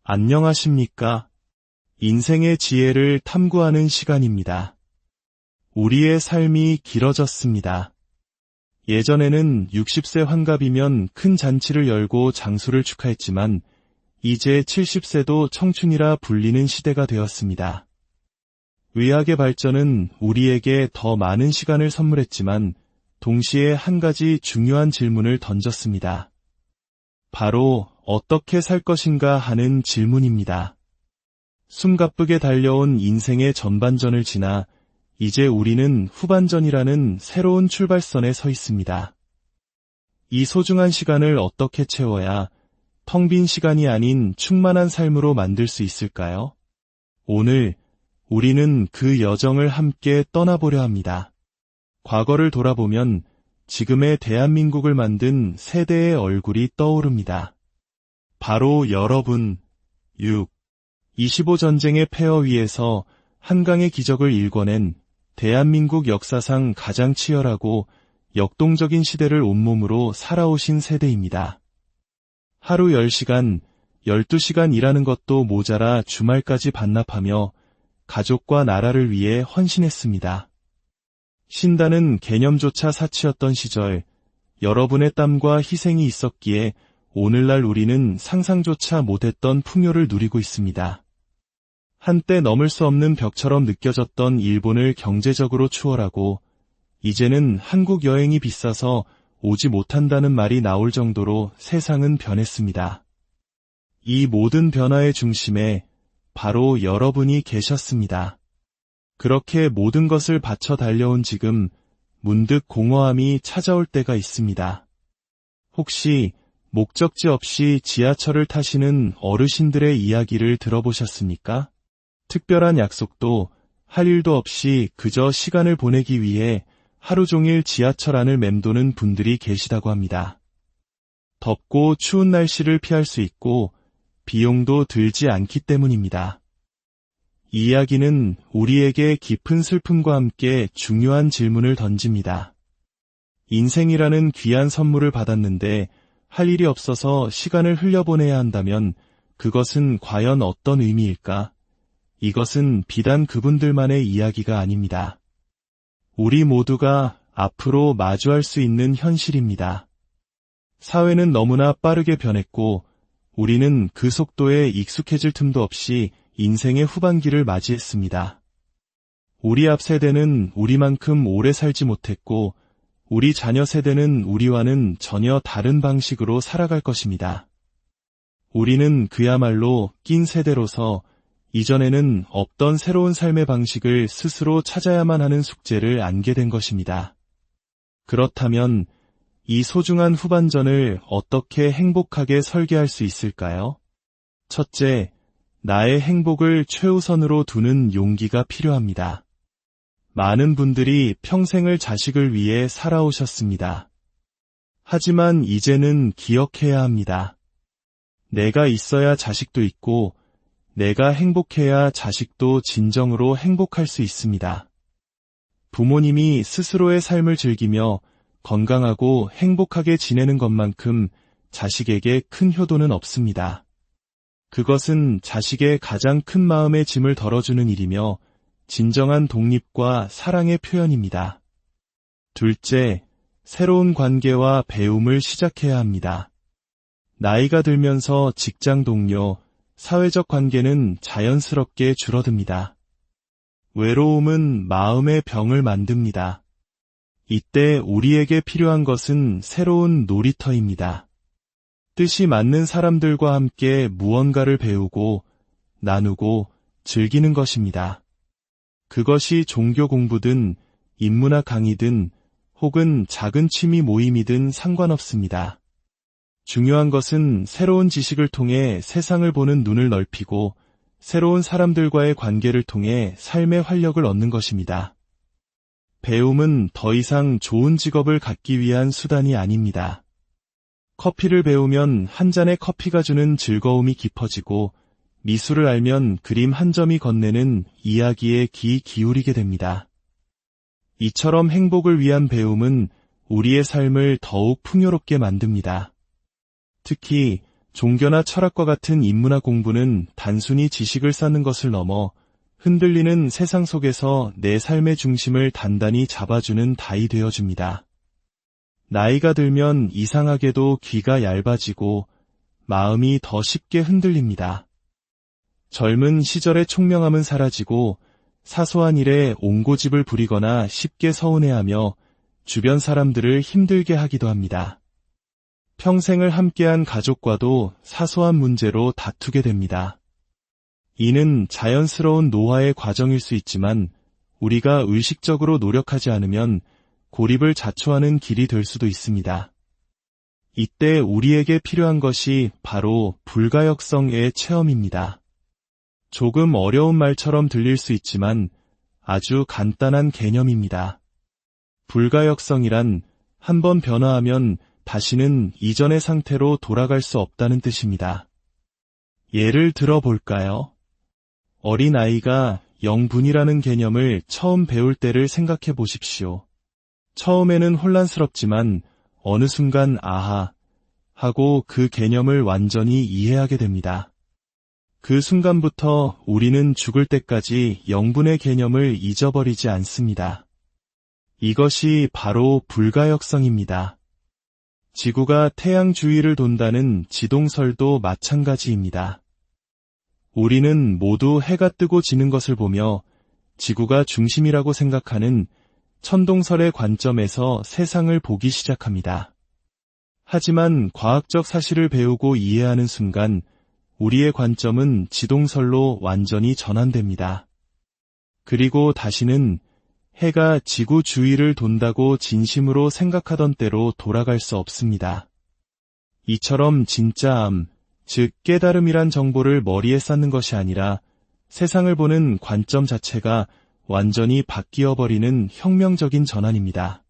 안녕하십니까? 인생의 지혜를 탐구하는 시간입니다. 우리의 삶이 길어졌습니다. 예전에는 60세 환갑이면 큰 잔치를 열고 장수를 축하했지만 이제 70세도 청춘이라 불리는 시대가 되었습니다. 의학의 발전은 우리에게 더 많은 시간을 선물했지만 동시에 한 가지 중요한 질문을 던졌습니다. 바로 어떻게 살 것인가 하는 질문입니다. 숨가쁘게 달려온 인생의 전반전을 지나 이제 우리는 후반전이라는 새로운 출발선에 서 있습니다. 이 소중한 시간을 어떻게 채워야 텅 빈 시간이 아닌 충만한 삶으로 만들 수 있을까요? 오늘 우리는 그 여정을 함께 떠나보려 합니다. 과거를 돌아보면 지금의 대한민국을 만든 세대의 얼굴이 떠오릅니다. 바로 여러분, 25 전쟁의 폐허 위에서 한강의 기적을 일궈낸 대한민국 역사상 가장 치열하고 역동적인 시대를 온몸으로 살아오신 세대입니다. 하루 10시간, 12시간 일하는 것도 모자라 주말까지 반납하며 가족과 나라를 위해 헌신했습니다. 쉰다는 개념조차 사치였던 시절, 여러분의 땀과 희생이 있었기에 오늘날 우리는 상상조차 못했던 풍요를 누리고 있습니다. 한때 넘을 수 없는 벽처럼 느껴졌던 일본을 경제적으로 추월하고 이제는 한국 여행이 비싸서 오지 못한다는 말이 나올 정도로 세상은 변했습니다. 이 모든 변화의 중심에 바로 여러분이 계셨습니다. 그렇게 모든 것을 바쳐 달려온 지금 문득 공허함이 찾아올 때가 있습니다. 혹시 목적지 없이 지하철을 타시는 어르신들의 이야기를 들어보셨습니까? 특별한 약속도 할 일도 없이 그저 시간을 보내기 위해 하루 종일 지하철 안을 맴도는 분들이 계시다고 합니다. 덥고 추운 날씨를 피할 수 있고 비용도 들지 않기 때문입니다. 이 이야기는 우리에게 깊은 슬픔과 함께 중요한 질문을 던집니다. 인생이라는 귀한 선물을 받았는데 할 일이 없어서 시간을 흘려보내야 한다면 그것은 과연 어떤 의미일까? 이것은 비단 그분들만의 이야기가 아닙니다. 우리 모두가 앞으로 마주할 수 있는 현실입니다. 사회는 너무나 빠르게 변했고 우리는 그 속도에 익숙해질 틈도 없이 인생의 후반기를 맞이했습니다. 우리 앞 세대는 우리만큼 오래 살지 못했고 우리 자녀 세대는 우리와는 전혀 다른 방식으로 살아갈 것입니다. 우리는 그야말로 낀 세대로서 이전에는 없던 새로운 삶의 방식을 스스로 찾아야만 하는 숙제를 안게 된 것입니다. 그렇다면 이 소중한 후반전을 어떻게 행복하게 설계할 수 있을까요? 첫째, 나의 행복을 최우선으로 두는 용기가 필요합니다. 많은 분들이 평생을 자식을 위해 살아오셨습니다. 하지만 이제는 기억해야 합니다. 내가 있어야 자식도 있고 내가 행복해야 자식도 진정으로 행복할 수 있습니다. 부모님이 스스로의 삶을 즐기며 건강하고 행복하게 지내는 것만큼 자식에게 큰 효도는 없습니다. 그것은 자식의 가장 큰 마음의 짐을 덜어주는 일이며 진정한 독립과 사랑의 표현입니다. 둘째, 새로운 관계와 배움을 시작해야 합니다. 나이가 들면서 직장 동료, 사회적 관계는 자연스럽게 줄어듭니다. 외로움은 마음의 병을 만듭니다. 이때 우리에게 필요한 것은 새로운 놀이터입니다. 뜻이 맞는 사람들과 함께 무언가를 배우고, 나누고, 즐기는 것입니다. 그것이 종교 공부든, 인문학 강의든, 혹은 작은 취미 모임이든 상관없습니다. 중요한 것은 새로운 지식을 통해 세상을 보는 눈을 넓히고, 새로운 사람들과의 관계를 통해 삶의 활력을 얻는 것입니다. 배움은 더 이상 좋은 직업을 갖기 위한 수단이 아닙니다. 커피를 배우면 한 잔의 커피가 주는 즐거움이 깊어지고 미술을 알면 그림 한 점이 건네는 이야기에 귀 기울이게 됩니다. 이처럼 행복을 위한 배움은 우리의 삶을 더욱 풍요롭게 만듭니다. 특히 종교나 철학과 같은 인문학 공부는 단순히 지식을 쌓는 것을 넘어 흔들리는 세상 속에서 내 삶의 중심을 단단히 잡아주는 다이 되어줍니다. 나이가 들면 이상하게도 귀가 얇아지고 마음이 더 쉽게 흔들립니다. 젊은 시절의 총명함은 사라지고 사소한 일에 옹고집을 부리거나 쉽게 서운해하며 주변 사람들을 힘들게 하기도 합니다. 평생을 함께한 가족과도 사소한 문제로 다투게 됩니다. 이는 자연스러운 노화의 과정일 수 있지만 우리가 의식적으로 노력하지 않으면 고립을 자초하는 길이 될 수도 있습니다. 이때 우리에게 필요한 것이 바로 불가역성의 체험입니다. 조금 어려운 말처럼 들릴 수 있지만 아주 간단한 개념입니다. 불가역성이란 한번 변화하면 다시는 이전의 상태로 돌아갈 수 없다는 뜻입니다. 예를 들어 볼까요? 어린아이가 영분이라는 개념을 처음 배울 때를 생각해 보십시오. 처음에는 혼란스럽지만 어느 순간 아하 하고 그 개념을 완전히 이해하게 됩니다. 그 순간부터 우리는 죽을 때까지 영분의 개념을 잊어버리지 않습니다. 이것이 바로 불가역성입니다. 지구가 태양 주위를 돈다는 지동설도 마찬가지입니다. 우리는 모두 해가 뜨고 지는 것을 보며 지구가 중심이라고 생각하는 천동설의 관점에서 세상을 보기 시작합니다. 하지만 과학적 사실을 배우고 이해하는 순간 우리의 관점은 지동설로 완전히 전환됩니다. 그리고 다시는 해가 지구 주위를 돈다고 진심으로 생각하던 때로 돌아갈 수 없습니다. 이처럼 진짜 암, 즉 깨달음이란 정보를 머리에 쌓는 것이 아니라 세상을 보는 관점 자체가 완전히 바뀌어버리는 혁명적인 전환입니다.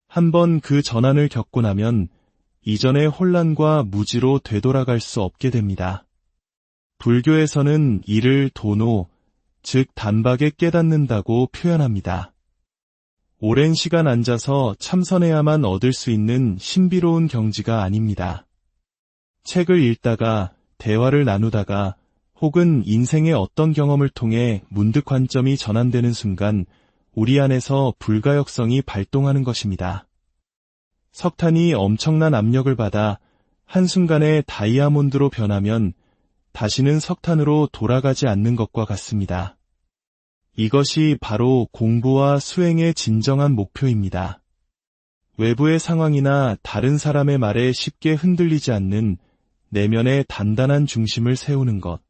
한번 그 전환을 겪고 나면 이전의 혼란과 무지로 되돌아갈 수 없게 됩니다. 불교에서는 이를 도노, 즉 단박에 깨닫는다고 표현합니다. 오랜 시간 앉아서 참선해야만 얻을 수 있는 신비로운 경지가 아닙니다. 책을 읽다가, 대화를 나누다가, 혹은 인생의 어떤 경험을 통해 문득 관점이 전환되는 순간 우리 안에서 불가역성이 발동하는 것입니다. 석탄이 엄청난 압력을 받아 한순간에 다이아몬드로 변하면 다시는 석탄으로 돌아가지 않는 것과 같습니다. 이것이 바로 공부와 수행의 진정한 목표입니다. 외부의 상황이나 다른 사람의 말에 쉽게 흔들리지 않는 내면의 단단한 중심을 세우는 것.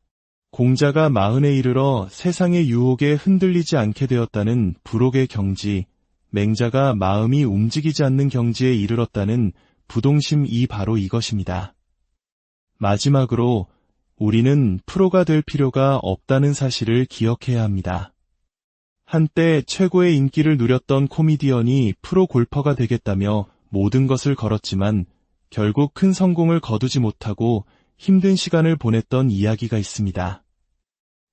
공자가 40에 이르러 세상의 유혹에 흔들리지 않게 되었다는 불혹의 경지, 맹자가 마음이 움직이지 않는 경지에 이르렀다는 부동심이 바로 이것입니다. 마지막으로 우리는 프로가 될 필요가 없다는 사실을 기억해야 합니다. 한때 최고의 인기를 누렸던 코미디언이 프로 골퍼가 되겠다며 모든 것을 걸었지만 결국 큰 성공을 거두지 못하고 힘든 시간을 보냈던 이야기가 있습니다.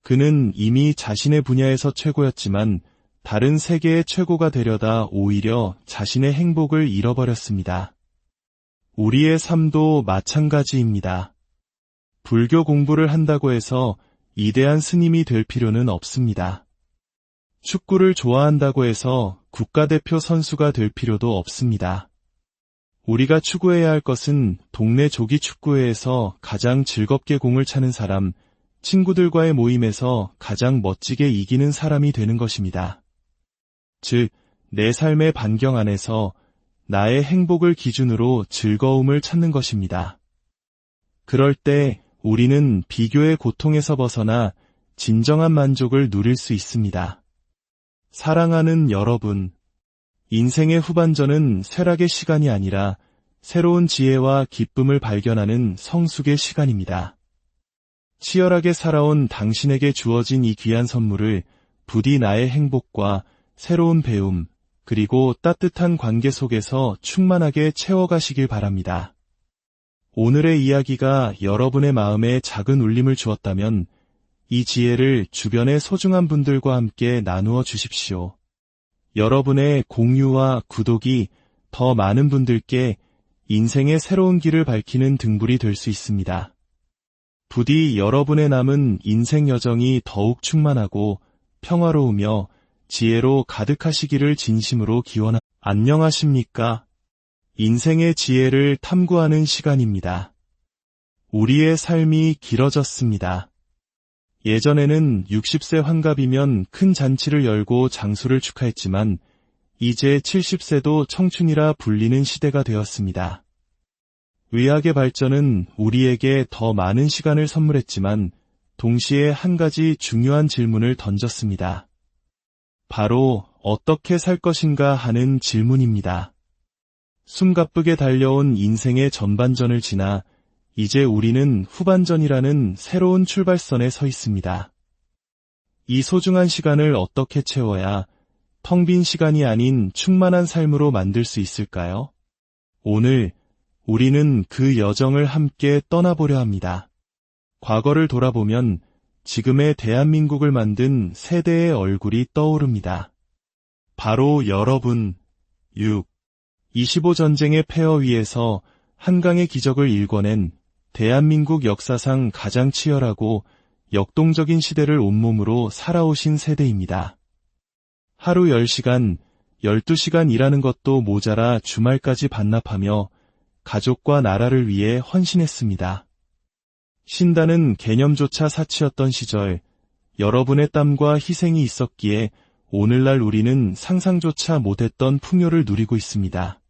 그는 이미 자신의 분야에서 최고였지만 다른 세계의 최고가 되려다 오히려 자신의 행복을 잃어버렸습니다. 우리의 삶도 마찬가지입니다. 불교 공부를 한다고 해서 위대한 스님이 될 필요는 없습니다. 축구를 좋아한다고 해서 국가대표 선수가 될 필요도 없습니다. 우리가 추구해야 할 것은 동네 조기 축구회에서 가장 즐겁게 공을 차는 사람, 친구들과의 모임에서 가장 멋지게 이기는 사람이 되는 것입니다. 즉, 내 삶의 반경 안에서 나의 행복을 기준으로 즐거움을 찾는 것입니다. 그럴 때 우리는 비교의 고통에서 벗어나 진정한 만족을 누릴 수 있습니다. 사랑하는 여러분, 인생의 후반전은 쇠락의 시간이 아니라 새로운 지혜와 기쁨을 발견하는 성숙의 시간입니다. 치열하게 살아온 당신에게 주어진 이 귀한 선물을 부디 나의 행복과 새로운 배움, 그리고 따뜻한 관계 속에서 충만하게 채워가시길 바랍니다. 오늘의 이야기가 여러분의 마음에 작은 울림을 주었다면 이 지혜를 주변의 소중한 분들과 함께 나누어 주십시오. 여러분의 공유와 구독이 더 많은 분들께 인생의 새로운 길을 밝히는 등불이 될 수 있습니다. 부디 여러분의 남은 인생 여정이 더욱 충만하고 평화로우며 지혜로 가득하시기를 진심으로 기원합니다. 안녕하십니까? 인생의 지혜를 탐구하는 시간입니다. 우리의 삶이 길어졌습니다. 예전에는 60세 환갑이면 큰 잔치를 열고 장수를 축하했지만 이제 70세도 청춘이라 불리는 시대가 되었습니다. 의학의 발전은 우리에게 더 많은 시간을 선물했지만 동시에 한 가지 중요한 질문을 던졌습니다. 바로 어떻게 살 것인가 하는 질문입니다. 숨가쁘게 달려온 인생의 전반전을 지나 이제 우리는 후반전이라는 새로운 출발선에 서 있습니다. 이 소중한 시간을 어떻게 채워야 텅 빈 시간이 아닌 충만한 삶으로 만들 수 있을까요? 오늘 우리는 그 여정을 함께 떠나보려 합니다. 과거를 돌아보면 지금의 대한민국을 만든 세대의 얼굴이 떠오릅니다. 바로 여러분, 25 전쟁의 폐허 위에서 한강의 기적을 일궈낸 대한민국 역사상 가장 치열하고 역동적인 시대를 온몸으로 살아오신 세대입니다. 하루 10시간, 12시간 일하는 것도 모자라 주말까지 반납하며 가족과 나라를 위해 헌신했습니다. 쉰다는 개념조차 사치였던 시절, 여러분의 땀과 희생이 있었기에 오늘날 우리는 상상조차 못했던 풍요를 누리고 있습니다.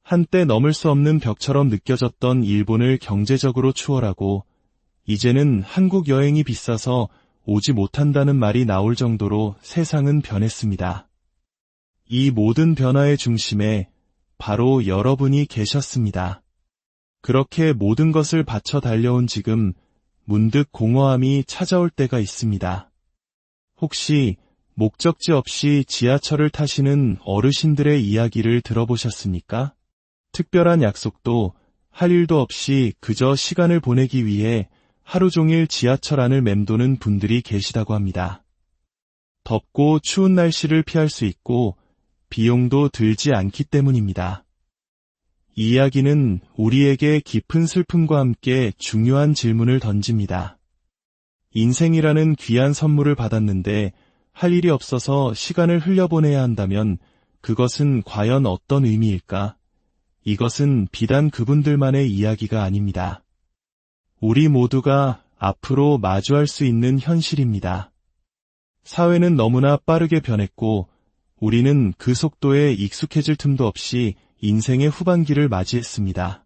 한때 넘을 수 없는 벽처럼 느껴졌던 일본을 경제적으로 추월하고 이제는 한국 여행이 비싸서 오지 못한다는 말이 나올 정도로 세상은 변했습니다. 이 모든 변화의 중심에 바로 여러분이 계셨습니다. 그렇게 모든 것을 바쳐 달려온 지금 문득 공허함이 찾아올 때가 있습니다. 혹시 목적지 없이 지하철을 타시는 어르신들의 이야기를 들어보셨습니까? 특별한 약속도 할 일도 없이 그저 시간을 보내기 위해 하루 종일 지하철 안을 맴도는 분들이 계시다고 합니다. 덥고 추운 날씨를 피할 수 있고 비용도 들지 않기 때문입니다. 이 이야기는 우리에게 깊은 슬픔과 함께 중요한 질문을 던집니다. 인생이라는 귀한 선물을 받았는데 할 일이 없어서 시간을 흘려보내야 한다면 그것은 과연 어떤 의미일까? 이것은 비단 그분들만의 이야기가 아닙니다. 우리 모두가 앞으로 마주할 수 있는 현실입니다. 사회는 너무나 빠르게 변했고 우리는 그 속도에 익숙해질 틈도 없이 인생의 후반기를 맞이했습니다.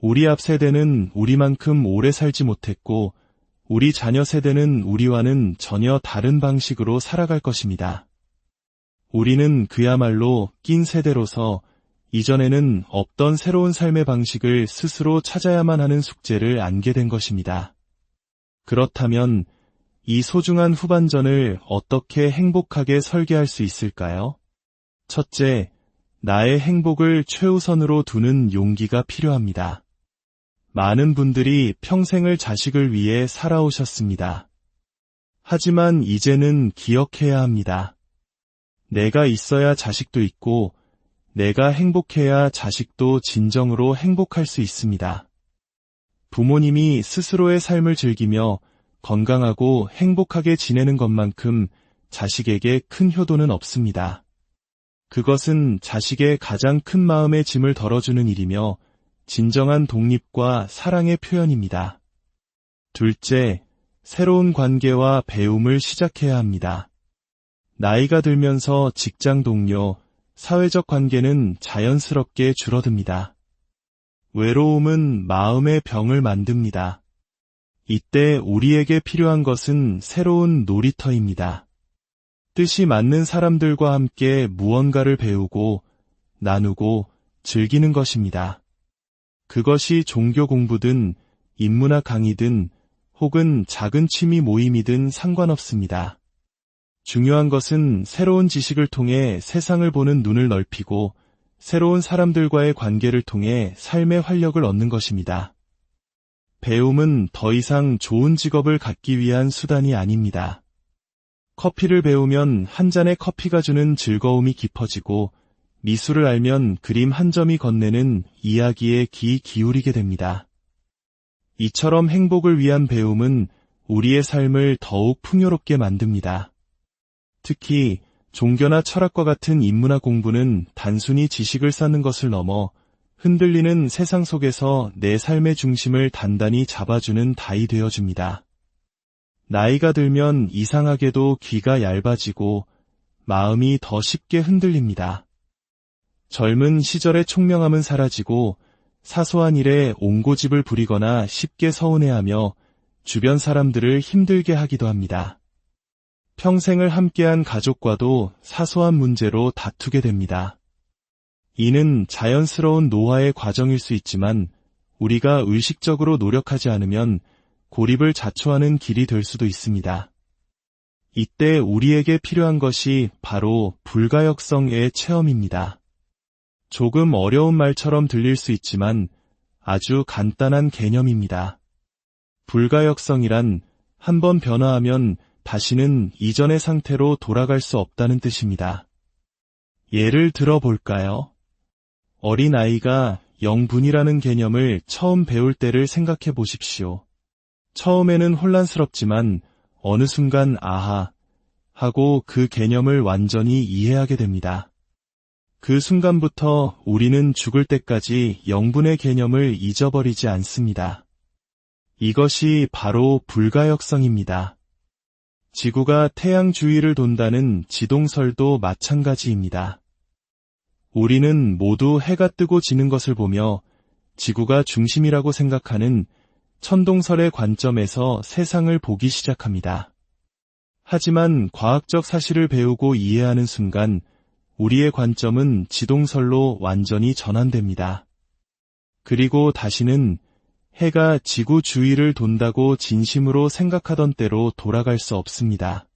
우리 앞 세대는 우리만큼 오래 살지 못했고 우리 자녀 세대는 우리와는 전혀 다른 방식으로 살아갈 것입니다. 우리는 그야말로 낀 세대로서 이전에는 없던 새로운 삶의 방식을 스스로 찾아야만 하는 숙제를 안게 된 것입니다. 그렇다면 이 소중한 후반전을 어떻게 행복하게 설계할 수 있을까요? 첫째, 나의 행복을 최우선으로 두는 용기가 필요합니다. 많은 분들이 평생을 자식을 위해 살아오셨습니다. 하지만 이제는 기억해야 합니다. 내가 있어야 자식도 있고 내가 행복해야 자식도 진정으로 행복할 수 있습니다. 부모님이 스스로의 삶을 즐기며 건강하고 행복하게 지내는 것만큼 자식에게 큰 효도는 없습니다. 그것은 자식의 가장 큰 마음의 짐을 덜어주는 일이며 진정한 독립과 사랑의 표현입니다. 둘째, 새로운 관계와 배움을 시작해야 합니다. 나이가 들면서 직장 동료, 사회적 관계는 자연스럽게 줄어듭니다. 외로움은 마음의 병을 만듭니다. 이때 우리에게 필요한 것은 새로운 놀이터입니다. 뜻이 맞는 사람들과 함께 무언가를 배우고, 나누고, 즐기는 것입니다. 그것이 종교 공부든, 인문학 강의든, 혹은 작은 취미 모임이든 상관없습니다. 중요한 것은 새로운 지식을 통해 세상을 보는 눈을 넓히고 새로운 사람들과의 관계를 통해 삶의 활력을 얻는 것입니다. 배움은 더 이상 좋은 직업을 갖기 위한 수단이 아닙니다. 커피를 배우면 한 잔의 커피가 주는 즐거움이 깊어지고 미술을 알면 그림 한 점이 건네는 이야기에 귀 기울이게 됩니다. 이처럼 행복을 위한 배움은 우리의 삶을 더욱 풍요롭게 만듭니다. 특히 종교나 철학과 같은 인문학 공부는 단순히 지식을 쌓는 것을 넘어 흔들리는 세상 속에서 내 삶의 중심을 단단히 잡아주는 다이 되어줍니다. 나이가 들면 이상하게도 귀가 얇아지고 마음이 더 쉽게 흔들립니다. 젊은 시절의 총명함은 사라지고 사소한 일에 옹고집을 부리거나 쉽게 서운해하며 주변 사람들을 힘들게 하기도 합니다. 평생을 함께한 가족과도 사소한 문제로 다투게 됩니다. 이는 자연스러운 노화의 과정일 수 있지만 우리가 의식적으로 노력하지 않으면 고립을 자초하는 길이 될 수도 있습니다. 이때 우리에게 필요한 것이 바로 불가역성의 체험입니다. 조금 어려운 말처럼 들릴 수 있지만 아주 간단한 개념입니다. 불가역성이란 한번 변화하면 다시는 이전의 상태로 돌아갈 수 없다는 뜻입니다. 예를 들어 볼까요? 어린아이가 영분이라는 개념을 처음 배울 때를 생각해 보십시오. 처음에는 혼란스럽지만 어느 순간 아하 하고 그 개념을 완전히 이해하게 됩니다. 그 순간부터 우리는 죽을 때까지 영분의 개념을 잊어버리지 않습니다. 이것이 바로 불가역성입니다. 지구가 태양 주위를 돈다는 지동설도 마찬가지입니다. 우리는 모두 해가 뜨고 지는 것을 보며 지구가 중심이라고 생각하는 천동설의 관점에서 세상을 보기 시작합니다. 하지만 과학적 사실을 배우고 이해하는 순간 우리의 관점은 지동설로 완전히 전환됩니다. 그리고 다시는 해가 지구 주위를 돈다고 진심으로 생각하던 때로 돌아갈 수 없습니다.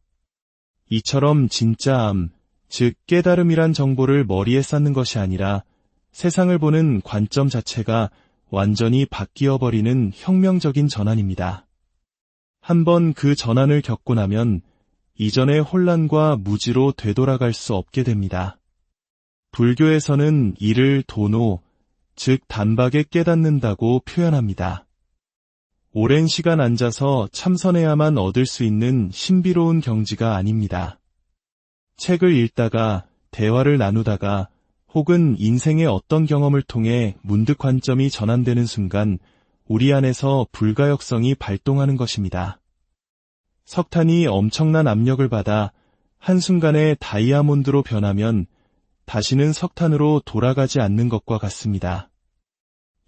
이처럼 진짜 암, 즉 깨달음이란 정보를 머리에 쌓는 것이 아니라 세상을 보는 관점 자체가 완전히 바뀌어버리는 혁명적인 전환입니다. 한번 그 전환을 겪고 나면 이전의 혼란과 무지로 되돌아갈 수 없게 됩니다. 불교에서는 이를 도노, 즉 단박에 깨닫는다고 표현합니다. 오랜 시간 앉아서 참선해야만 얻을 수 있는 신비로운 경지가 아닙니다. 책을 읽다가, 대화를 나누다가, 혹은 인생의 어떤 경험을 통해 문득 관점이 전환되는 순간 우리 안에서 불가역성이 발동하는 것입니다. 석탄이 엄청난 압력을 받아 한순간에 다이아몬드로 변하면 다시는 석탄으로 돌아가지 않는 것과 같습니다.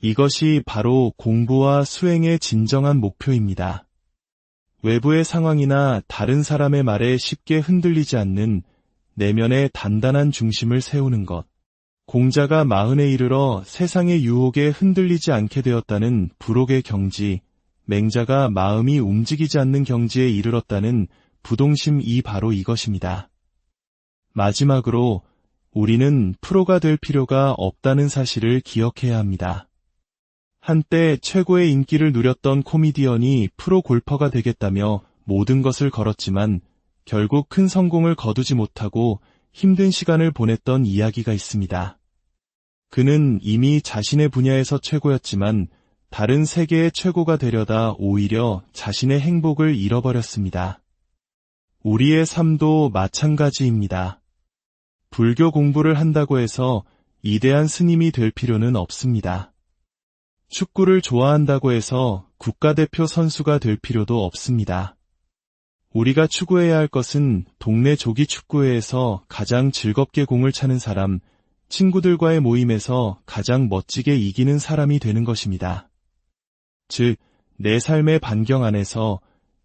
이것이 바로 공부와 수행의 진정한 목표입니다. 외부의 상황이나 다른 사람의 말에 쉽게 흔들리지 않는 내면의 단단한 중심을 세우는 것. 공자가 40에 이르러 세상의 유혹에 흔들리지 않게 되었다는 불혹의 경지, 맹자가 마음이 움직이지 않는 경지에 이르렀다는 부동심이 바로 이것입니다. 마지막으로 우리는 프로가 될 필요가 없다는 사실을 기억해야 합니다. 한때 최고의 인기를 누렸던 코미디언이 프로 골퍼가 되겠다며 모든 것을 걸었지만 결국 큰 성공을 거두지 못하고 힘든 시간을 보냈던 이야기가 있습니다. 그는 이미 자신의 분야에서 최고였지만 다른 세계의 최고가 되려다 오히려 자신의 행복을 잃어버렸습니다. 우리의 삶도 마찬가지입니다. 불교 공부를 한다고 해서 위대한 스님이 될 필요는 없습니다. 축구를 좋아한다고 해서 국가대표 선수가 될 필요도 없습니다. 우리가 추구해야 할 것은 동네 조기 축구회에서 가장 즐겁게 공을 차는 사람, 친구들과의 모임에서 가장 멋지게 이기는 사람이 되는 것입니다. 즉, 내 삶의 반경 안에서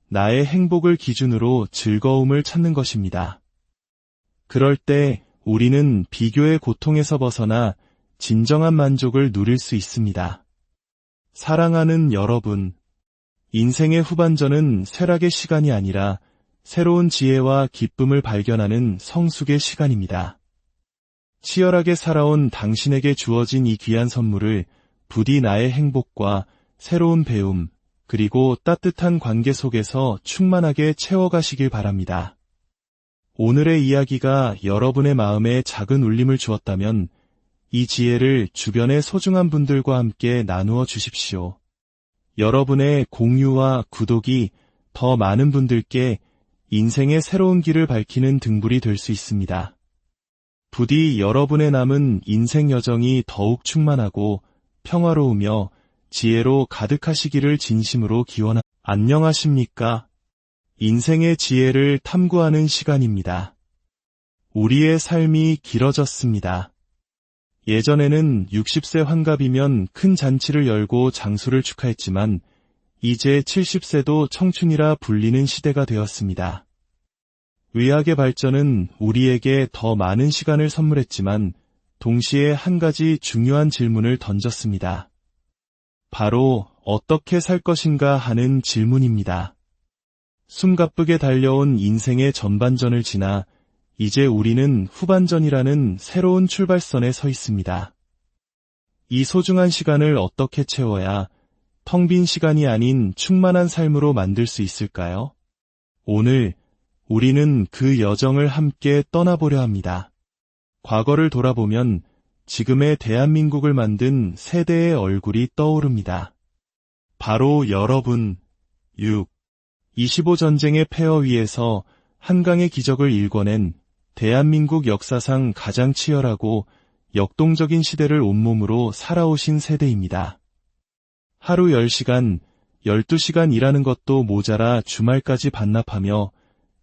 나의 행복을 기준으로 즐거움을 찾는 것입니다. 그럴 때 우리는 비교의 고통에서 벗어나 진정한 만족을 누릴 수 있습니다. 사랑하는 여러분, 인생의 후반전은 쇠락의 시간이 아니라 새로운 지혜와 기쁨을 발견하는 성숙의 시간입니다. 치열하게 살아온 당신에게 주어진 이 귀한 선물을 부디 나의 행복과 새로운 배움, 그리고 따뜻한 관계 속에서 충만하게 채워가시길 바랍니다. 오늘의 이야기가 여러분의 마음에 작은 울림을 주었다면 이 지혜를 주변의 소중한 분들과 함께 나누어 주십시오. 여러분의 공유와 구독이 더 많은 분들께 인생의 새로운 길을 밝히는 등불이 될 수 있습니다. 부디 여러분의 남은 인생 여정이 더욱 충만하고 평화로우며 지혜로 가득하시기를 진심으로 기원합니다. 안녕하십니까? 인생의 지혜를 탐구하는 시간입니다. 우리의 삶이 길어졌습니다. 예전에는 60세 환갑이면 큰 잔치를 열고 장수를 축하했지만 이제 70세도 청춘이라 불리는 시대가 되었습니다. 의학의 발전은 우리에게 더 많은 시간을 선물했지만 동시에 한 가지 중요한 질문을 던졌습니다. 바로 어떻게 살 것인가 하는 질문입니다. 숨가쁘게 달려온 인생의 전반전을 지나 이제 우리는 후반전이라는 새로운 출발선에 서 있습니다. 이 소중한 시간을 어떻게 채워야 텅 빈 시간이 아닌 충만한 삶으로 만들 수 있을까요? 오늘 우리는 그 여정을 함께 떠나보려 합니다. 과거를 돌아보면 지금의 대한민국을 만든 세대의 얼굴이 떠오릅니다. 바로 여러분, 25 전쟁의 폐허 위에서 한강의 기적을 일궈낸 대한민국 역사상 가장 치열하고 역동적인 시대를 온몸으로 살아오신 세대입니다. 하루 10시간, 12시간 일하는 것도 모자라 주말까지 반납하며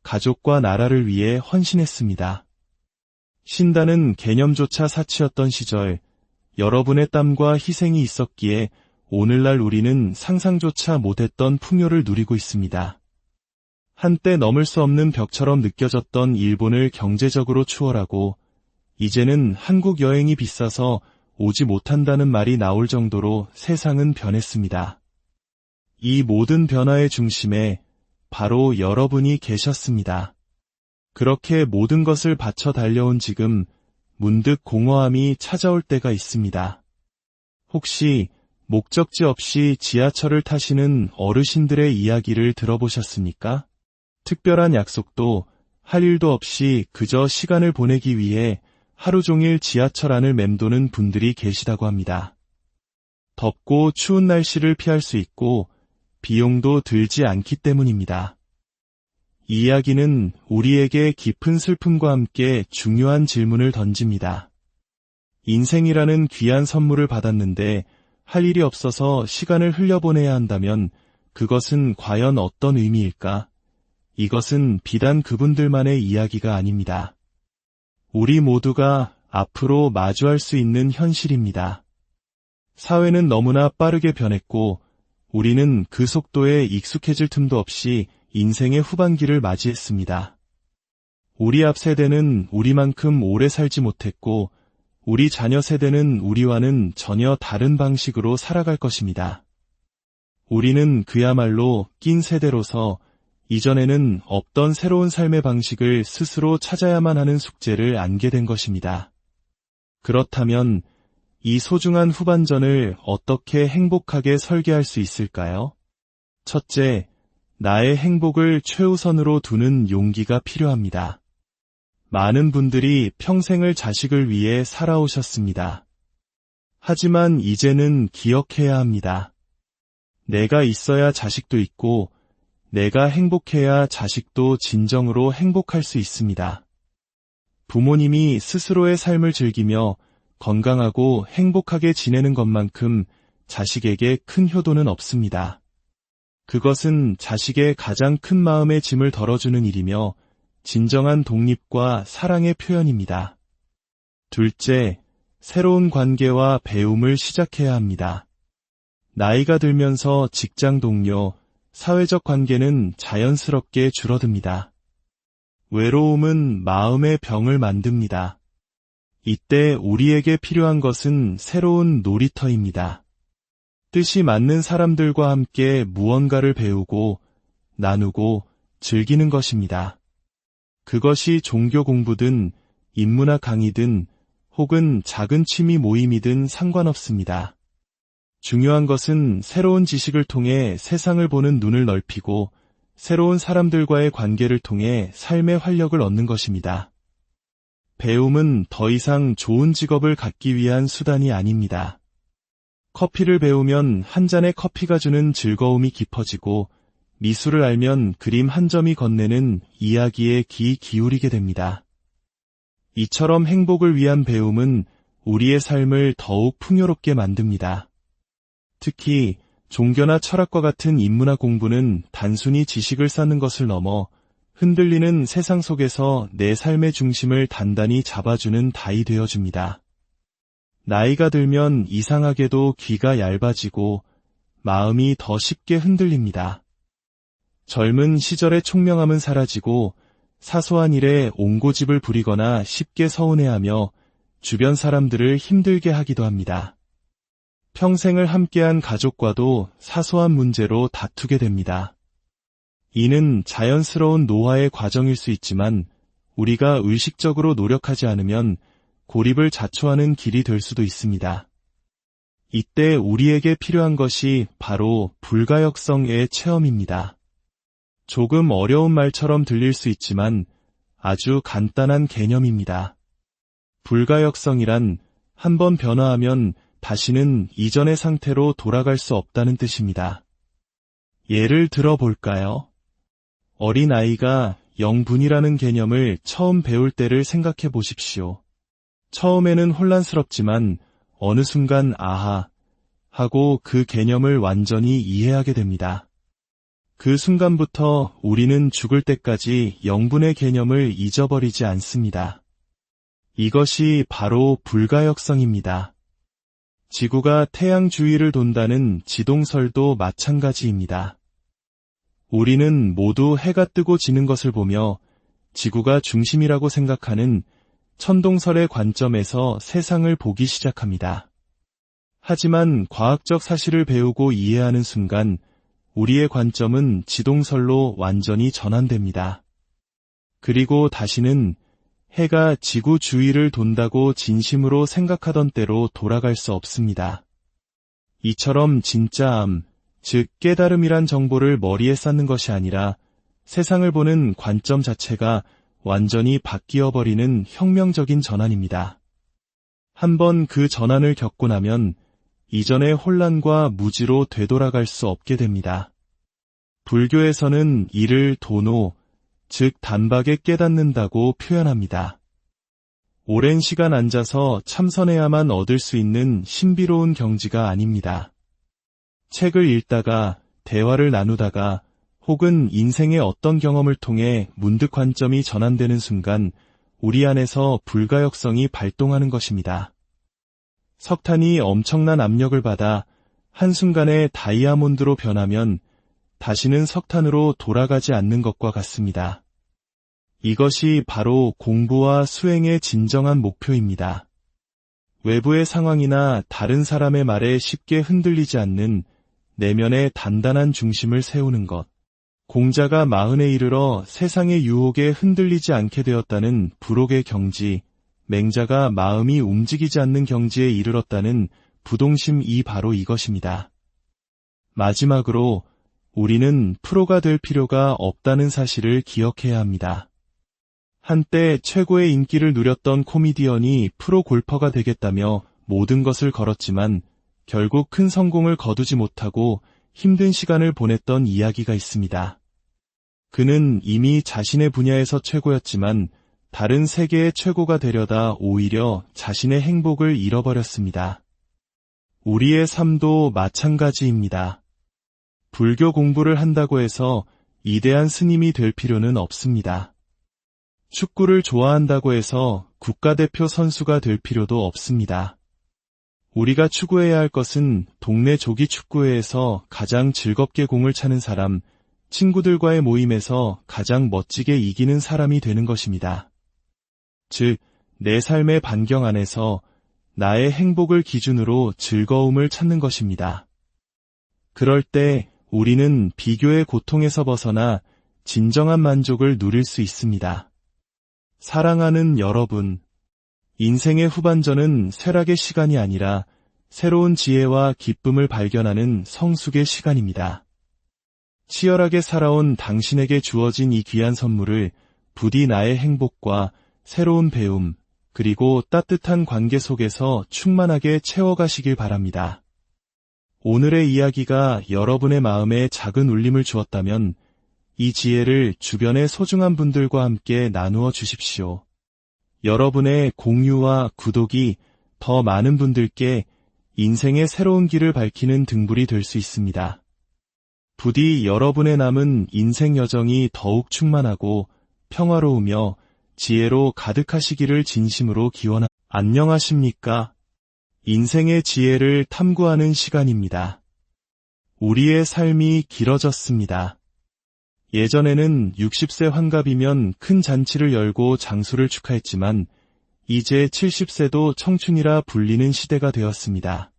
가족과 나라를 위해 헌신했습니다. 쉰다는 개념조차 사치였던 시절, 여러분의 땀과 희생이 있었기에 오늘날 우리는 상상조차 못했던 풍요를 누리고 있습니다. 한때 넘을 수 없는 벽처럼 느껴졌던 일본을 경제적으로 추월하고 이제는 한국 여행이 비싸서 오지 못한다는 말이 나올 정도로 세상은 변했습니다. 이 모든 변화의 중심에 바로 여러분이 계셨습니다. 그렇게 모든 것을 바쳐 달려온 지금 문득 공허함이 찾아올 때가 있습니다. 혹시 목적지 없이 지하철을 타시는 어르신들의 이야기를 들어보셨습니까? 특별한 약속도 할 일도 없이 그저 시간을 보내기 위해 하루 종일 지하철 안을 맴도는 분들이 계시다고 합니다. 덥고 추운 날씨를 피할 수 있고 비용도 들지 않기 때문입니다. 이 이야기는 우리에게 깊은 슬픔과 함께 중요한 질문을 던집니다. 인생이라는 귀한 선물을 받았는데 할 일이 없어서 시간을 흘려보내야 한다면 그것은 과연 어떤 의미일까? 이것은 비단 그분들만의 이야기가 아닙니다. 우리 모두가 앞으로 마주할 수 있는 현실입니다. 사회는 너무나 빠르게 변했고 우리는 그 속도에 익숙해질 틈도 없이 인생의 후반기를 맞이했습니다. 우리 앞 세대는 우리만큼 오래 살지 못했고 우리 자녀 세대는 우리와는 전혀 다른 방식으로 살아갈 것입니다. 우리는 그야말로 낀 세대로서 이전에는 없던 새로운 삶의 방식을 스스로 찾아야만 하는 숙제를 안게 된 것입니다. 그렇다면 이 소중한 후반전을 어떻게 행복하게 설계할 수 있을까요? 첫째, 나의 행복을 최우선으로 두는 용기가 필요합니다. 많은 분들이 평생을 자식을 위해 살아오셨습니다. 하지만 이제는 기억해야 합니다. 내가 있어야 자식도 있고 내가 행복해야 자식도 진정으로 행복할 수 있습니다. 부모님이 스스로의 삶을 즐기며 건강하고 행복하게 지내는 것만큼 자식에게 큰 효도는 없습니다. 그것은 자식의 가장 큰 마음의 짐을 덜어주는 일이며 진정한 독립과 사랑의 표현입니다. 둘째, 새로운 관계와 배움을 시작해야 합니다. 나이가 들면서 직장 동료, 사회적 관계는 자연스럽게 줄어듭니다. 외로움은 마음의 병을 만듭니다. 이때 우리에게 필요한 것은 새로운 놀이터입니다. 뜻이 맞는 사람들과 함께 무언가를 배우고, 나누고, 즐기는 것입니다. 그것이 종교 공부든, 인문학 강의든, 혹은 작은 취미 모임이든 상관없습니다. 중요한 것은 새로운 지식을 통해 세상을 보는 눈을 넓히고 새로운 사람들과의 관계를 통해 삶의 활력을 얻는 것입니다. 배움은 더 이상 좋은 직업을 갖기 위한 수단이 아닙니다. 커피를 배우면 한 잔의 커피가 주는 즐거움이 깊어지고 미술을 알면 그림 한 점이 건네는 이야기에 귀 기울이게 됩니다. 이처럼 행복을 위한 배움은 우리의 삶을 더욱 풍요롭게 만듭니다. 특히 종교나 철학과 같은 인문학 공부는 단순히 지식을 쌓는 것을 넘어 흔들리는 세상 속에서 내 삶의 중심을 단단히 잡아주는 다이 되어줍니다. 나이가 들면 이상하게도 귀가 얇아지고 마음이 더 쉽게 흔들립니다. 젊은 시절의 총명함은 사라지고 사소한 일에 옹고집을 부리거나 쉽게 서운해하며 주변 사람들을 힘들게 하기도 합니다. 평생을 함께한 가족과도 사소한 문제로 다투게 됩니다. 이는 자연스러운 노화의 과정일 수 있지만 우리가 의식적으로 노력하지 않으면 고립을 자초하는 길이 될 수도 있습니다. 이때 우리에게 필요한 것이 바로 불가역성의 체험입니다. 조금 어려운 말처럼 들릴 수 있지만 아주 간단한 개념입니다. 불가역성이란 한번 변화하면 다시는 이전의 상태로 돌아갈 수 없다는 뜻입니다. 예를 들어 볼까요? 어린아이가 영분이라는 개념을 처음 배울 때를 생각해 보십시오. 처음에는 혼란스럽지만 어느 순간 아하 하고 그 개념을 완전히 이해하게 됩니다. 그 순간부터 우리는 죽을 때까지 영분의 개념을 잊어버리지 않습니다. 이것이 바로 불가역성입니다. 지구가 태양 주위를 돈다는 지동설도 마찬가지입니다. 우리는 모두 해가 뜨고 지는 것을 보며 지구가 중심이라고 생각하는 천동설의 관점에서 세상을 보기 시작합니다. 하지만 과학적 사실을 배우고 이해하는 순간 우리의 관점은 지동설로 완전히 전환됩니다. 그리고 다시는 해가 지구 주위를 돈다고 진심으로 생각하던 때로 돌아갈 수 없습니다. 이처럼 진짜암, 즉 깨달음이란 정보를 머리에 쌓는 것이 아니라 세상을 보는 관점 자체가 완전히 바뀌어버리는 혁명적인 전환입니다. 한번 그 전환을 겪고 나면 이전의 혼란과 무지로 되돌아갈 수 없게 됩니다. 불교에서는 이를 도노, 즉 단박에 깨닫는다고 표현합니다. 오랜 시간 앉아서 참선해야만 얻을 수 있는 신비로운 경지가 아닙니다. 책을 읽다가, 대화를 나누다가, 혹은 인생의 어떤 경험을 통해 문득 관점이 전환되는 순간 우리 안에서 불가역성이 발동하는 것입니다. 석탄이 엄청난 압력을 받아 한순간에 다이아몬드로 변하면 다시는 석탄으로 돌아가지 않는 것과 같습니다. 이것이 바로 공부와 수행의 진정한 목표입니다. 외부의 상황이나 다른 사람의 말에 쉽게 흔들리지 않는 내면의 단단한 중심을 세우는 것. 공자가 40에 이르러 세상의 유혹에 흔들리지 않게 되었다는 불혹의 경지, 맹자가 마음이 움직이지 않는 경지에 이르렀다는 부동심이 바로 이것입니다. 마지막으로 우리는 프로가 될 필요가 없다는 사실을 기억해야 합니다. 한때 최고의 인기를 누렸던 코미디언이 프로 골퍼가 되겠다며 모든 것을 걸었지만 결국 큰 성공을 거두지 못하고 힘든 시간을 보냈던 이야기가 있습니다. 그는 이미 자신의 분야에서 최고였지만 다른 세계의 최고가 되려다 오히려 자신의 행복을 잃어버렸습니다. 우리의 삶도 마찬가지입니다. 불교 공부를 한다고 해서 위대한 스님이 될 필요는 없습니다. 축구를 좋아한다고 해서 국가대표 선수가 될 필요도 없습니다. 우리가 추구해야 할 것은 동네 조기 축구회에서 가장 즐겁게 공을 차는 사람, 친구들과의 모임에서 가장 멋지게 이기는 사람이 되는 것입니다. 즉, 내 삶의 반경 안에서 나의 행복을 기준으로 즐거움을 찾는 것입니다. 그럴 때 우리는 비교의 고통에서 벗어나 진정한 만족을 누릴 수 있습니다. 사랑하는 여러분, 인생의 후반전은 쇠락의 시간이 아니라 새로운 지혜와 기쁨을 발견하는 성숙의 시간입니다. 치열하게 살아온 당신에게 주어진 이 귀한 선물을 부디 나의 행복과 새로운 배움, 그리고 따뜻한 관계 속에서 충만하게 채워가시길 바랍니다. 오늘의 이야기가 여러분의 마음에 작은 울림을 주었다면 이 지혜를 주변의 소중한 분들과 함께 나누어 주십시오. 여러분의 공유와 구독이 더 많은 분들께 인생의 새로운 길을 밝히는 등불이 될 수 있습니다. 부디 여러분의 남은 인생 여정이 더욱 충만하고 평화로우며 지혜로 가득하시기를 진심으로 기원합니다. 안녕하십니까? 인생의 지혜를 탐구하는 시간입니다. 우리의 삶이 길어졌습니다. 예전에는 60세 환갑이면 큰 잔치를 열고 장수를 축하했지만 이제 70세도 청춘이라 불리는 시대가 되었습니다.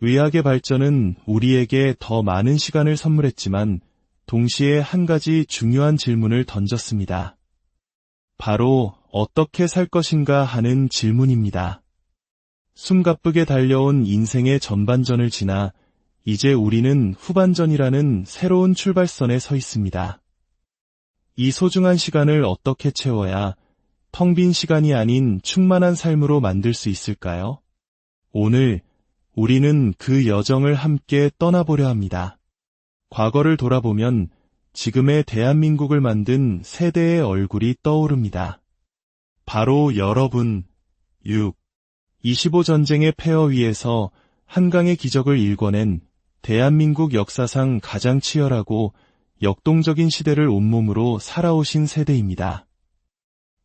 의학의 발전은 우리에게 더 많은 시간을 선물했지만 동시에 한 가지 중요한 질문을 던졌습니다. 바로 어떻게 살 것인가 하는 질문입니다. 숨가쁘게 달려온 인생의 전반전을 지나 이제 우리는 후반전이라는 새로운 출발선에 서 있습니다. 이 소중한 시간을 어떻게 채워야 텅 빈 시간이 아닌 충만한 삶으로 만들 수 있을까요? 오늘 우리는 그 여정을 함께 떠나보려 합니다. 과거를 돌아보면 지금의 대한민국을 만든 세대의 얼굴이 떠오릅니다. 바로 여러분, 25 전쟁의 폐허 위에서 한강의 기적을 일궈낸 대한민국 역사상 가장 치열하고 역동적인 시대를 온몸으로 살아오신 세대입니다.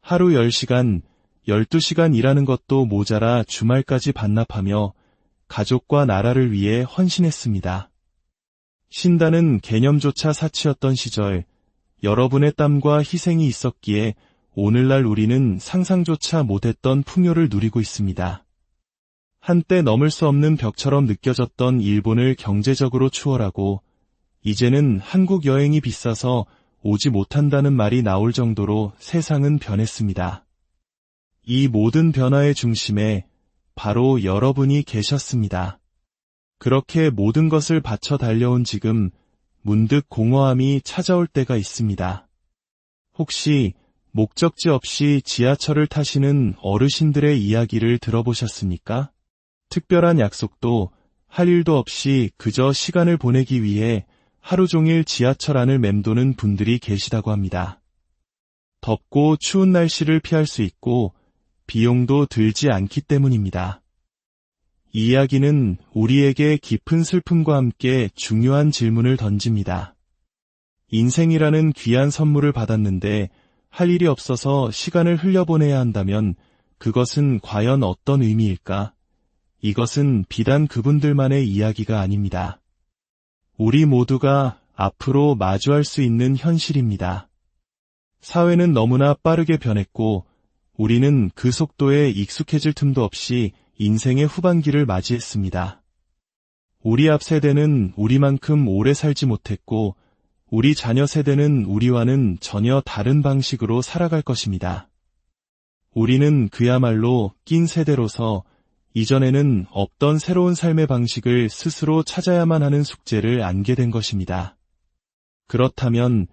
하루 10시간, 12시간 일하는 것도 모자라 주말까지 반납하며 가족과 나라를 위해 헌신했습니다. 쉰다는 개념조차 사치였던 시절, 여러분의 땀과 희생이 있었기에 오늘날 우리는 상상조차 못했던 풍요를 누리고 있습니다. 한때 넘을 수 없는 벽처럼 느껴졌던 일본을 경제적으로 추월하고 이제는 한국 여행이 비싸서 오지 못한다는 말이 나올 정도로 세상은 변했습니다. 이 모든 변화의 중심에 바로 여러분이 계셨습니다. 그렇게 모든 것을 바쳐 달려온 지금 문득 공허함이 찾아올 때가 있습니다. 혹시 목적지 없이 지하철을 타시는 어르신들의 이야기를 들어보셨습니까? 특별한 약속도 할 일도 없이 그저 시간을 보내기 위해 하루 종일 지하철 안을 맴도는 분들이 계시다고 합니다. 덥고 추운 날씨를 피할 수 있고 비용도 들지 않기 때문입니다. 이 이야기는 우리에게 깊은 슬픔과 함께 중요한 질문을 던집니다. 인생이라는 귀한 선물을 받았는데 할 일이 없어서 시간을 흘려보내야 한다면 그것은 과연 어떤 의미일까? 이것은 비단 그분들만의 이야기가 아닙니다. 우리 모두가 앞으로 마주할 수 있는 현실입니다. 사회는 너무나 빠르게 변했고 우리는 그 속도에 익숙해질 틈도 없이 인생의 후반기를 맞이했습니다. 우리 앞 세대는 우리만큼 오래 살지 못했고 우리 자녀 세대는 우리와는 전혀 다른 방식으로 살아갈 것입니다. 우리는 그야말로 낀 세대로서 이전에는 없던 새로운 삶의 방식을 스스로 찾아야만 하는 숙제를 안게 된 것입니다. 그렇다면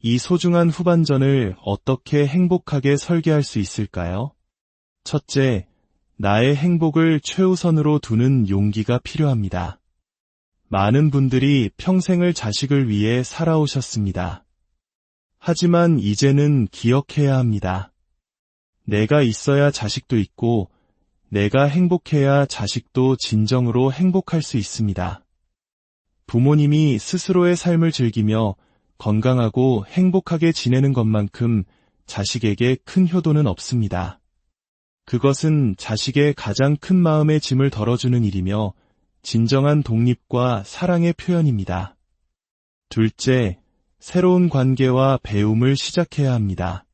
이 소중한 후반전을 어떻게 행복하게 설계할 수 있을까요? 첫째, 나의 행복을 최우선으로 두는 용기가 필요합니다. 많은 분들이 평생을 자식을 위해 살아오셨습니다. 하지만 이제는 기억해야 합니다. 내가 있어야 자식도 있고 내가 행복해야 자식도 진정으로 행복할 수 있습니다. 부모님이 스스로의 삶을 즐기며 건강하고 행복하게 지내는 것만큼 자식에게 큰 효도는 없습니다. 그것은 자식의 가장 큰 마음의 짐을 덜어주는 일이며 진정한 독립과 사랑의 표현입니다. 둘째, 새로운 관계와 배움을 시작해야 합니다.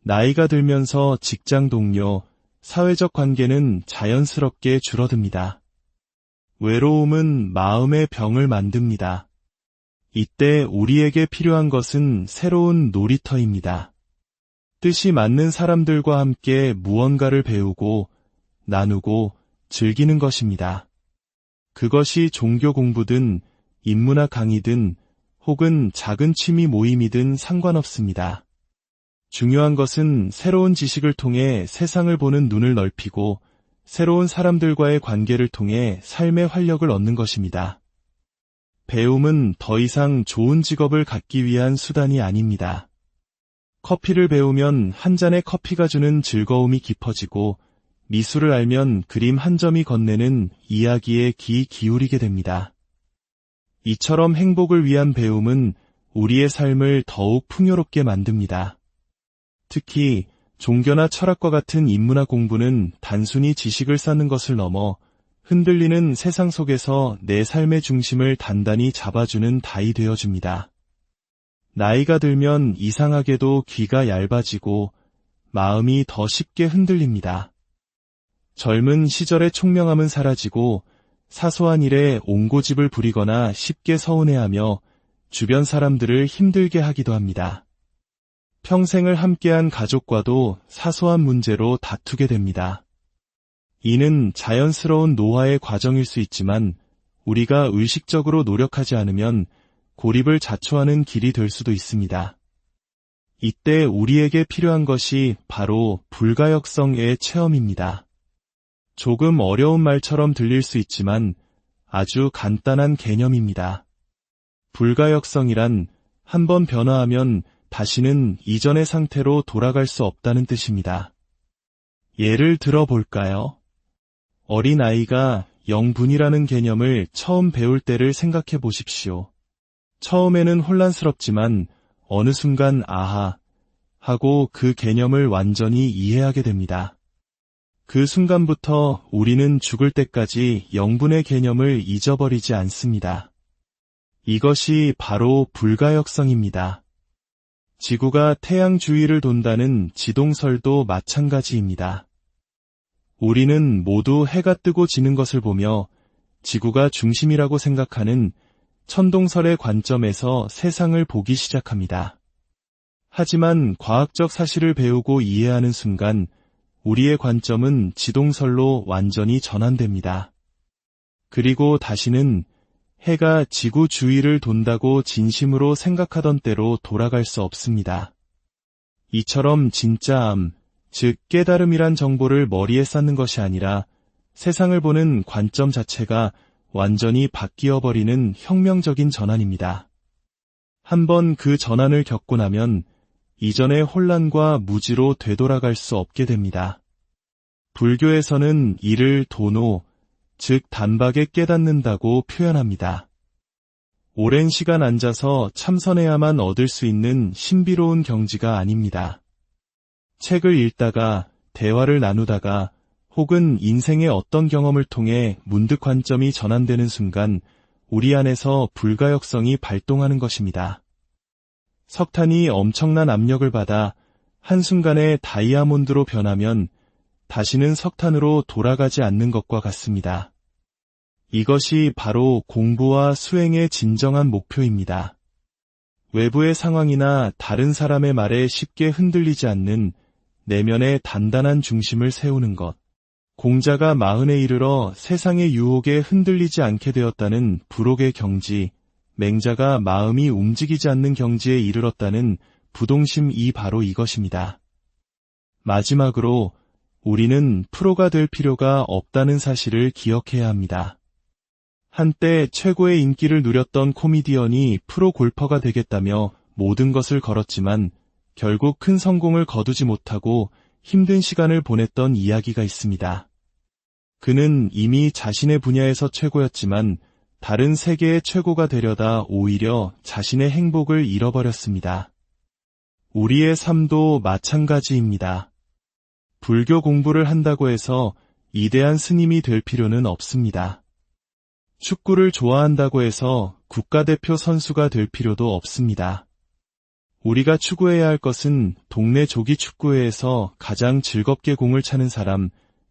나이가 들면서 직장 동료, 사회적 관계는 자연스럽게 줄어듭니다. 외로움은 마음의 병을 만듭니다. 이때 우리에게 필요한 것은 새로운 놀이터입니다. 뜻이 맞는 사람들과 함께 무언가를 배우고 나누고 즐기는 것입니다. 그것이 종교 공부든 인문학 강의든 혹은 작은 취미 모임이든 상관없습니다. 중요한 것은 새로운 지식을 통해 세상을 보는 눈을 넓히고 새로운 사람들과의 관계를 통해 삶의 활력을 얻는 것입니다. 배움은 더 이상 좋은 직업을 갖기 위한 수단이 아닙니다. 커피를 배우면 한 잔의 커피가 주는 즐거움이 깊어지고 미술을 알면 그림 한 점이 건네는 이야기에 귀 기울이게 됩니다. 이처럼 행복을 위한 배움은 우리의 삶을 더욱 풍요롭게 만듭니다. 특히 종교나 철학과 같은 인문학 공부는 단순히 지식을 쌓는 것을 넘어 흔들리는 세상 속에서 내 삶의 중심을 단단히 잡아주는 다이 되어줍니다. 나이가 들면 이상하게도 귀가 얇아지고 마음이 더 쉽게 흔들립니다. 젊은 시절의 총명함은 사라지고 사소한 일에 옹고집을 부리거나 쉽게 서운해하며 주변 사람들을 힘들게 하기도 합니다. 평생을 함께한 가족과도 사소한 문제로 다투게 됩니다. 이는 자연스러운 노화의 과정일 수 있지만 우리가 의식적으로 노력하지 않으면 고립을 자초하는 길이 될 수도 있습니다. 이때 우리에게 필요한 것이 바로 불가역성의 체험입니다. 조금 어려운 말처럼 들릴 수 있지만 아주 간단한 개념입니다. 불가역성이란 한번 변화하면 다시는 이전의 상태로 돌아갈 수 없다는 뜻입니다. 예를 들어 볼까요? 어린아이가 영분이라는 개념을 처음 배울 때를 생각해 보십시오. 처음에는 혼란스럽지만 어느 순간 아하 하고 그 개념을 완전히 이해하게 됩니다. 그 순간부터 우리는 죽을 때까지 영분의 개념을 잊어버리지 않습니다. 이것이 바로 불가역성입니다. 지구가 태양 주위를 돈다는 지동설도 마찬가지입니다. 우리는 모두 해가 뜨고 지는 것을 보며 지구가 중심이라고 생각하는 천동설의 관점에서 세상을 보기 시작합니다. 하지만 과학적 사실을 배우고 이해하는 순간 우리의 관점은 지동설로 완전히 전환됩니다. 그리고 다시는 해가 지구 주위를 돈다고 진심으로 생각하던 때로 돌아갈 수 없습니다. 이처럼 진짜 암, 즉 깨달음이란 정보를 머리에 쌓는 것이 아니라 세상을 보는 관점 자체가 완전히 바뀌어버리는 혁명적인 전환입니다. 한번 그 전환을 겪고 나면 이전의 혼란과 무지로 되돌아갈 수 없게 됩니다. 불교에서는 이를 도노, 즉 단박에 깨닫는다고 표현합니다. 오랜 시간 앉아서 참선해야만 얻을 수 있는 신비로운 경지가 아닙니다. 책을 읽다가, 대화를 나누다가, 혹은 인생의 어떤 경험을 통해 문득 관점이 전환되는 순간 우리 안에서 불가역성이 발동하는 것입니다. 석탄이 엄청난 압력을 받아 한순간에 다이아몬드로 변하면 다시는 석탄으로 돌아가지 않는 것과 같습니다. 이것이 바로 공부와 수행의 진정한 목표입니다. 외부의 상황이나 다른 사람의 말에 쉽게 흔들리지 않는 내면의 단단한 중심을 세우는 것. 공자가 40에 이르러 세상의 유혹에 흔들리지 않게 되었다는 불혹의 경지, 맹자가 마음이 움직이지 않는 경지에 이르렀다는 부동심이 바로 이것입니다. 마지막으로 우리는 프로가 될 필요가 없다는 사실을 기억해야 합니다. 한때 최고의 인기를 누렸던 코미디언이 프로 골퍼가 되겠다며 모든 것을 걸었지만 결국 큰 성공을 거두지 못하고 힘든 시간을 보냈던 이야기가 있습니다. 그는 이미 자신의 분야에서 최고였지만 다른 세계의 최고가 되려다 오히려 자신의 행복을 잃어버렸습니다. 우리의 삶도 마찬가지입니다. 불교 공부를 한다고 해서 위대한 스님이 될 필요는 없습니다. 축구를 좋아한다고 해서 국가대표 선수가 될 필요도 없습니다. 우리가 추구해야 할 것은 동네 조기 축구회에서 가장 즐겁게 공을 차는 사람,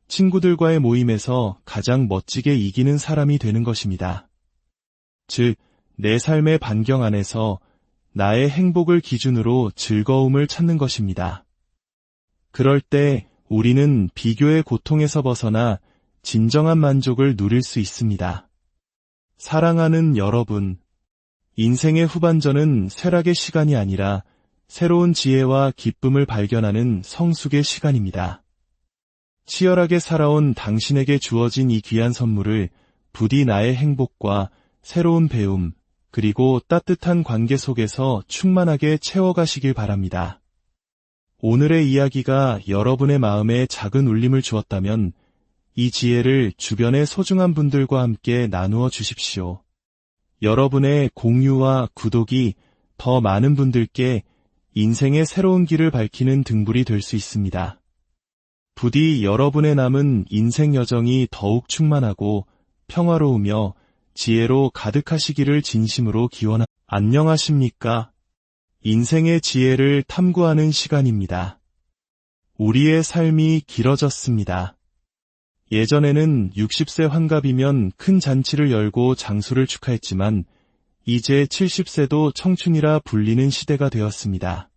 친구들과의 모임에서 가장 멋지게 이기는 사람이 되는 것입니다. 즉, 내 삶의 반경 안에서 나의 행복을 기준으로 즐거움을 찾는 것입니다. 그럴 때 우리는 비교의 고통에서 벗어나 진정한 만족을 누릴 수 있습니다. 사랑하는 여러분, 인생의 후반전은 쇠락의 시간이 아니라 새로운 지혜와 기쁨을 발견하는 성숙의 시간입니다. 치열하게 살아온 당신에게 주어진 이 귀한 선물을 부디 나의 행복과 새로운 배움, 그리고 따뜻한 관계 속에서 충만하게 채워가시길 바랍니다. 오늘의 이야기가 여러분의 마음에 작은 울림을 주었다면 이 지혜를 주변의 소중한 분들과 함께 나누어 주십시오. 여러분의 공유와 구독이 더 많은 분들께 인생의 새로운 길을 밝히는 등불이 될 수 있습니다. 부디 여러분의 남은 인생 여정이 더욱 충만하고 평화로우며 지혜로 가득하시기를 진심으로 기원합니다. 안녕하십니까? 인생의 지혜를 탐구하는 시간입니다. 우리의 삶이 길어졌습니다. 예전에는 60세 환갑이면 큰 잔치를 열고 장수를 축하했지만 이제 70세도 청춘이라 불리는 시대가 되었습니다.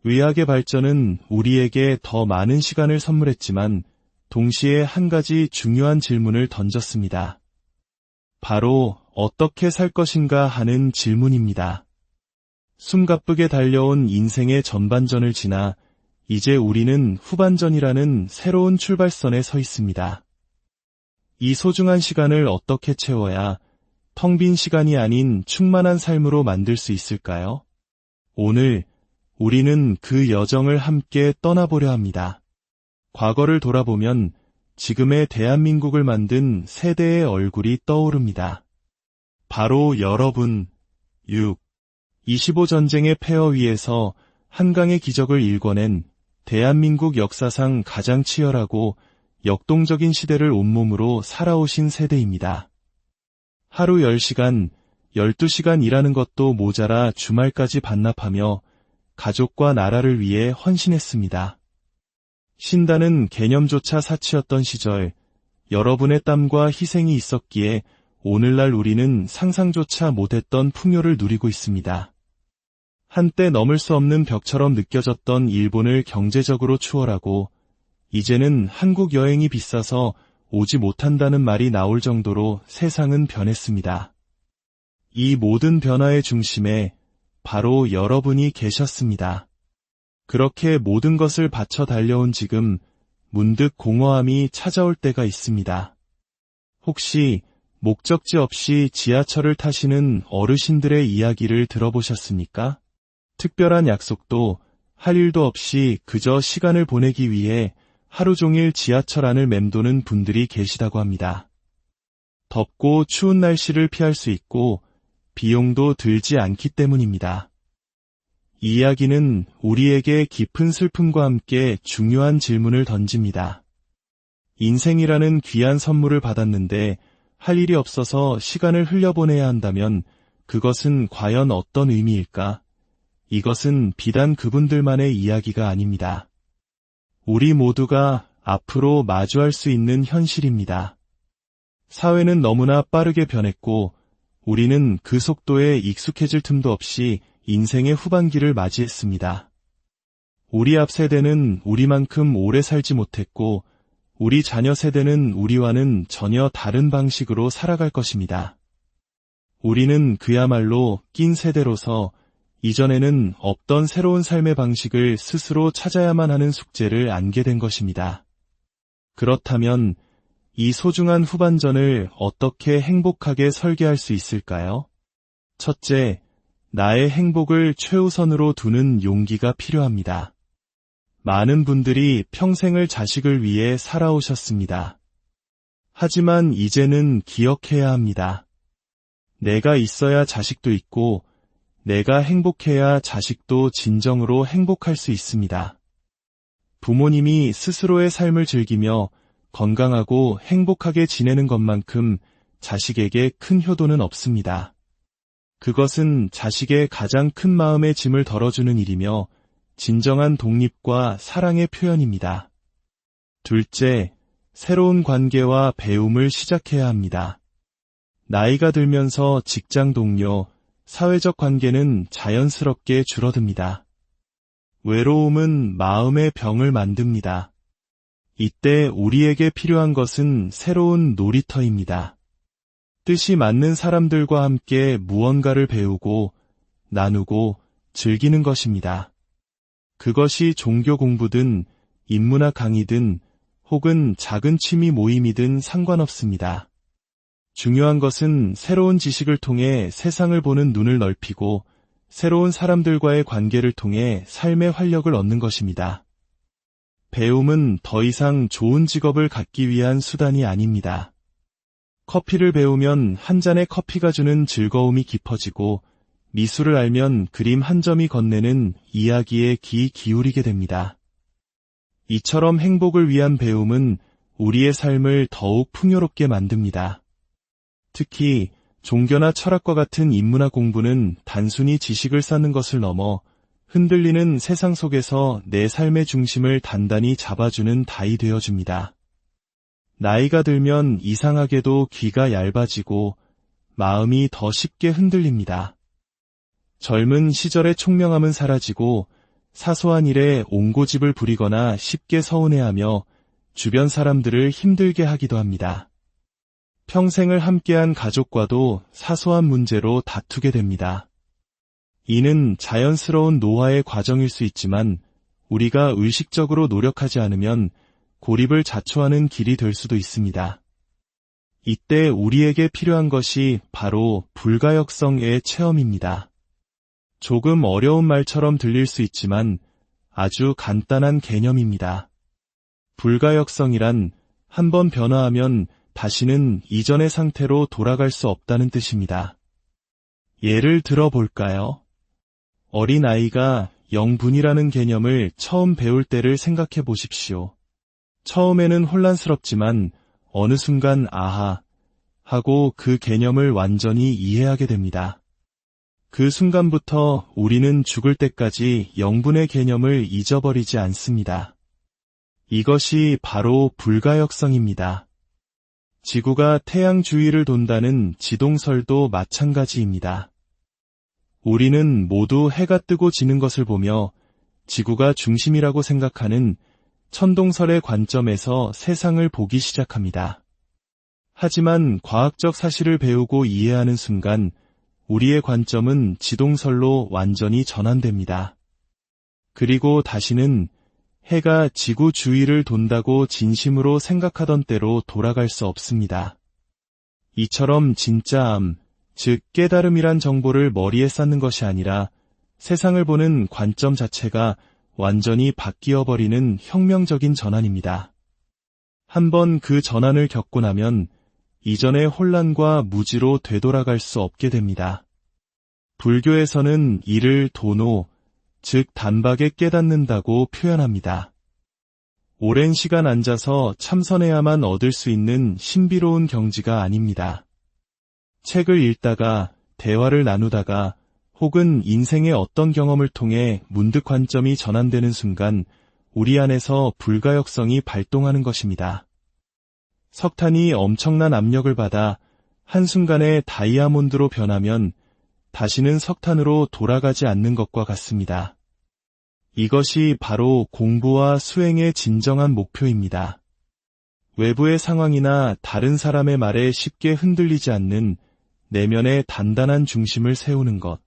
의학의 발전은 우리에게 더 많은 시간을 선물했지만 동시에 한 가지 중요한 질문을 던졌습니다. 바로 어떻게 살 것인가 하는 질문입니다. 숨가쁘게 달려온 인생의 전반전을 지나 이제 우리는 후반전이라는 새로운 출발선에 서 있습니다. 이 소중한 시간을 어떻게 채워야 텅 빈 시간이 아닌 충만한 삶으로 만들 수 있을까요? 오늘 우리는 그 여정을 함께 떠나보려 합니다. 과거를 돌아보면 지금의 대한민국을 만든 세대의 얼굴이 떠오릅니다. 바로 여러분, 25전쟁의 폐허 위에서 한강의 기적을 일궈낸 대한민국 역사상 가장 치열하고 역동적인 시대를 온몸으로 살아오신 세대입니다. 하루 10시간, 12시간 일하는 것도 모자라 주말까지 반납하며 가족과 나라를 위해 헌신했습니다. 쉰다는 개념조차 사치였던 시절, 여러분의 땀과 희생이 있었기에 오늘날 우리는 상상조차 못했던 풍요를 누리고 있습니다. 한때 넘을 수 없는 벽처럼 느껴졌던 일본을 경제적으로 추월하고 이제는 한국 여행이 비싸서 오지 못한다는 말이 나올 정도로 세상은 변했습니다. 이 모든 변화의 중심에 바로 여러분이 계셨습니다. 그렇게 모든 것을 바쳐 달려온 지금 문득 공허함이 찾아올 때가 있습니다. 혹시 목적지 없이 지하철을 타시는 어르신들의 이야기를 들어보셨습니까? 특별한 약속도 할 일도 없이 그저 시간을 보내기 위해 하루 종일 지하철 안을 맴도는 분들이 계시다고 합니다. 덥고 추운 날씨를 피할 수 있고 비용도 들지 않기 때문입니다. 이 이야기는 우리에게 깊은 슬픔과 함께 중요한 질문을 던집니다. 인생이라는 귀한 선물을 받았는데 할 일이 없어서 시간을 흘려보내야 한다면 그것은 과연 어떤 의미일까? 이것은 비단 그분들만의 이야기가 아닙니다. 우리 모두가 앞으로 마주할 수 있는 현실입니다. 사회는 너무나 빠르게 변했고 우리는 그 속도에 익숙해질 틈도 없이 인생의 후반기를 맞이했습니다. 우리 앞 세대는 우리만큼 오래 살지 못했고 우리 자녀 세대는 우리와는 전혀 다른 방식으로 살아갈 것입니다. 우리는 그야말로 낀 세대로서 이전에는 없던 새로운 삶의 방식을 스스로 찾아야만 하는 숙제를 안게 된 것입니다. 그렇다면 이 소중한 후반전을 어떻게 행복하게 설계할 수 있을까요? 첫째, 나의 행복을 최우선으로 두는 용기가 필요합니다. 많은 분들이 평생을 자식을 위해 살아오셨습니다. 하지만 이제는 기억해야 합니다. 내가 있어야 자식도 있고 내가 행복해야 자식도 진정으로 행복할 수 있습니다. 부모님이 스스로의 삶을 즐기며 건강하고 행복하게 지내는 것만큼 자식에게 큰 효도는 없습니다. 그것은 자식의 가장 큰 마음의 짐을 덜어주는 일이며 진정한 독립과 사랑의 표현입니다. 둘째, 새로운 관계와 배움을 시작해야 합니다. 나이가 들면서 직장 동료, 사회적 관계는 자연스럽게 줄어듭니다. 외로움은 마음의 병을 만듭니다. 이때 우리에게 필요한 것은 새로운 놀이터입니다. 뜻이 맞는 사람들과 함께 무언가를 배우고, 나누고, 즐기는 것입니다. 그것이 종교 공부든, 인문학 강의든, 혹은 작은 취미 모임이든 상관없습니다. 중요한 것은 새로운 지식을 통해 세상을 보는 눈을 넓히고, 새로운 사람들과의 관계를 통해 삶의 활력을 얻는 것입니다. 배움은 더 이상 좋은 직업을 갖기 위한 수단이 아닙니다. 커피를 배우면 한 잔의 커피가 주는 즐거움이 깊어지고, 미술을 알면 그림 한 점이 건네는 이야기에 귀 기울이게 됩니다. 이처럼 행복을 위한 배움은 우리의 삶을 더욱 풍요롭게 만듭니다. 특히 종교나 철학과 같은 인문학 공부는 단순히 지식을 쌓는 것을 넘어 흔들리는 세상 속에서 내 삶의 중심을 단단히 잡아주는 다이 되어줍니다. 나이가 들면 이상하게도 귀가 얇아지고 마음이 더 쉽게 흔들립니다. 젊은 시절의 총명함은 사라지고 사소한 일에 옹고집을 부리거나 쉽게 서운해하며 주변 사람들을 힘들게 하기도 합니다. 평생을 함께한 가족과도 사소한 문제로 다투게 됩니다. 이는 자연스러운 노화의 과정일 수 있지만 우리가 의식적으로 노력하지 않으면 고립을 자초하는 길이 될 수도 있습니다. 이때 우리에게 필요한 것이 바로 불가역성의 체험입니다. 조금 어려운 말처럼 들릴 수 있지만 아주 간단한 개념입니다. 불가역성이란 한번 변화하면 다시는 이전의 상태로 돌아갈 수 없다는 뜻입니다. 예를 들어 볼까요? 어린아이가 영분이라는 개념을 처음 배울 때를 생각해 보십시오. 처음에는 혼란스럽지만 어느 순간 아하 하고 그 개념을 완전히 이해하게 됩니다. 그 순간부터 우리는 죽을 때까지 영분의 개념을 잊어버리지 않습니다. 이것이 바로 불가역성입니다. 지구가 태양 주위를 돈다는 지동설도 마찬가지입니다. 우리는 모두 해가 뜨고 지는 것을 보며 지구가 중심이라고 생각하는 천동설의 관점에서 세상을 보기 시작합니다. 하지만 과학적 사실을 배우고 이해하는 순간 우리의 관점은 지동설로 완전히 전환됩니다. 그리고 다시는 해가 지구 주위를 돈다고 진심으로 생각하던 때로 돌아갈 수 없습니다. 이처럼 진짜 암, 즉 깨달음이란 정보를 머리에 쌓는 것이 아니라 세상을 보는 관점 자체가 완전히 바뀌어버리는 혁명적인 전환입니다. 한번 그 전환을 겪고 나면 이전의 혼란과 무지로 되돌아갈 수 없게 됩니다. 불교에서는 이를 도노, 즉 단박에 깨닫는다고 표현합니다. 오랜 시간 앉아서 참선해야만 얻을 수 있는 신비로운 경지가 아닙니다. 책을 읽다가, 대화를 나누다가, 혹은 인생의 어떤 경험을 통해 문득 관점이 전환되는 순간 우리 안에서 불가역성이 발동하는 것입니다. 석탄이 엄청난 압력을 받아 한순간에 다이아몬드로 변하면 다시는 석탄으로 돌아가지 않는 것과 같습니다. 이것이 바로 공부와 수행의 진정한 목표입니다. 외부의 상황이나 다른 사람의 말에 쉽게 흔들리지 않는 내면의 단단한 중심을 세우는 것.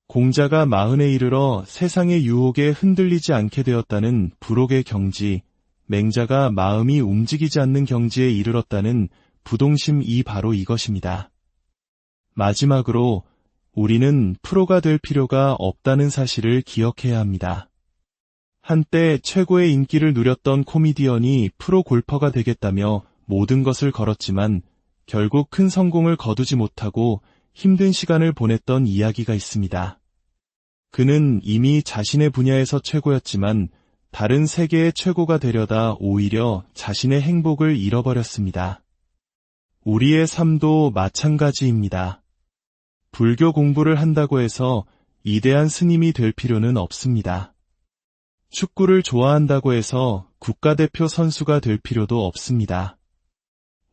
공자가 40에 이르러 세상의 유혹에 흔들리지 않게 되었다는 불혹의 경지, 맹자가 마음이 움직이지 않는 경지에 이르렀다는 부동심이 바로 이것입니다. 마지막으로 우리는 프로가 될 필요가 없다는 사실을 기억해야 합니다. 한때 최고의 인기를 누렸던 코미디언이 프로 골퍼가 되겠다며 모든 것을 걸었지만 결국 큰 성공을 거두지 못하고 힘든 시간을 보냈던 이야기가 있습니다. 그는 이미 자신의 분야에서 최고였지만 다른 세계의 최고가 되려다 오히려 자신의 행복을 잃어버렸습니다. 우리의 삶도 마찬가지입니다. 불교 공부를 한다고 해서 위대한 스님이 될 필요는 없습니다. 축구를 좋아한다고 해서 국가대표 선수가 될 필요도 없습니다.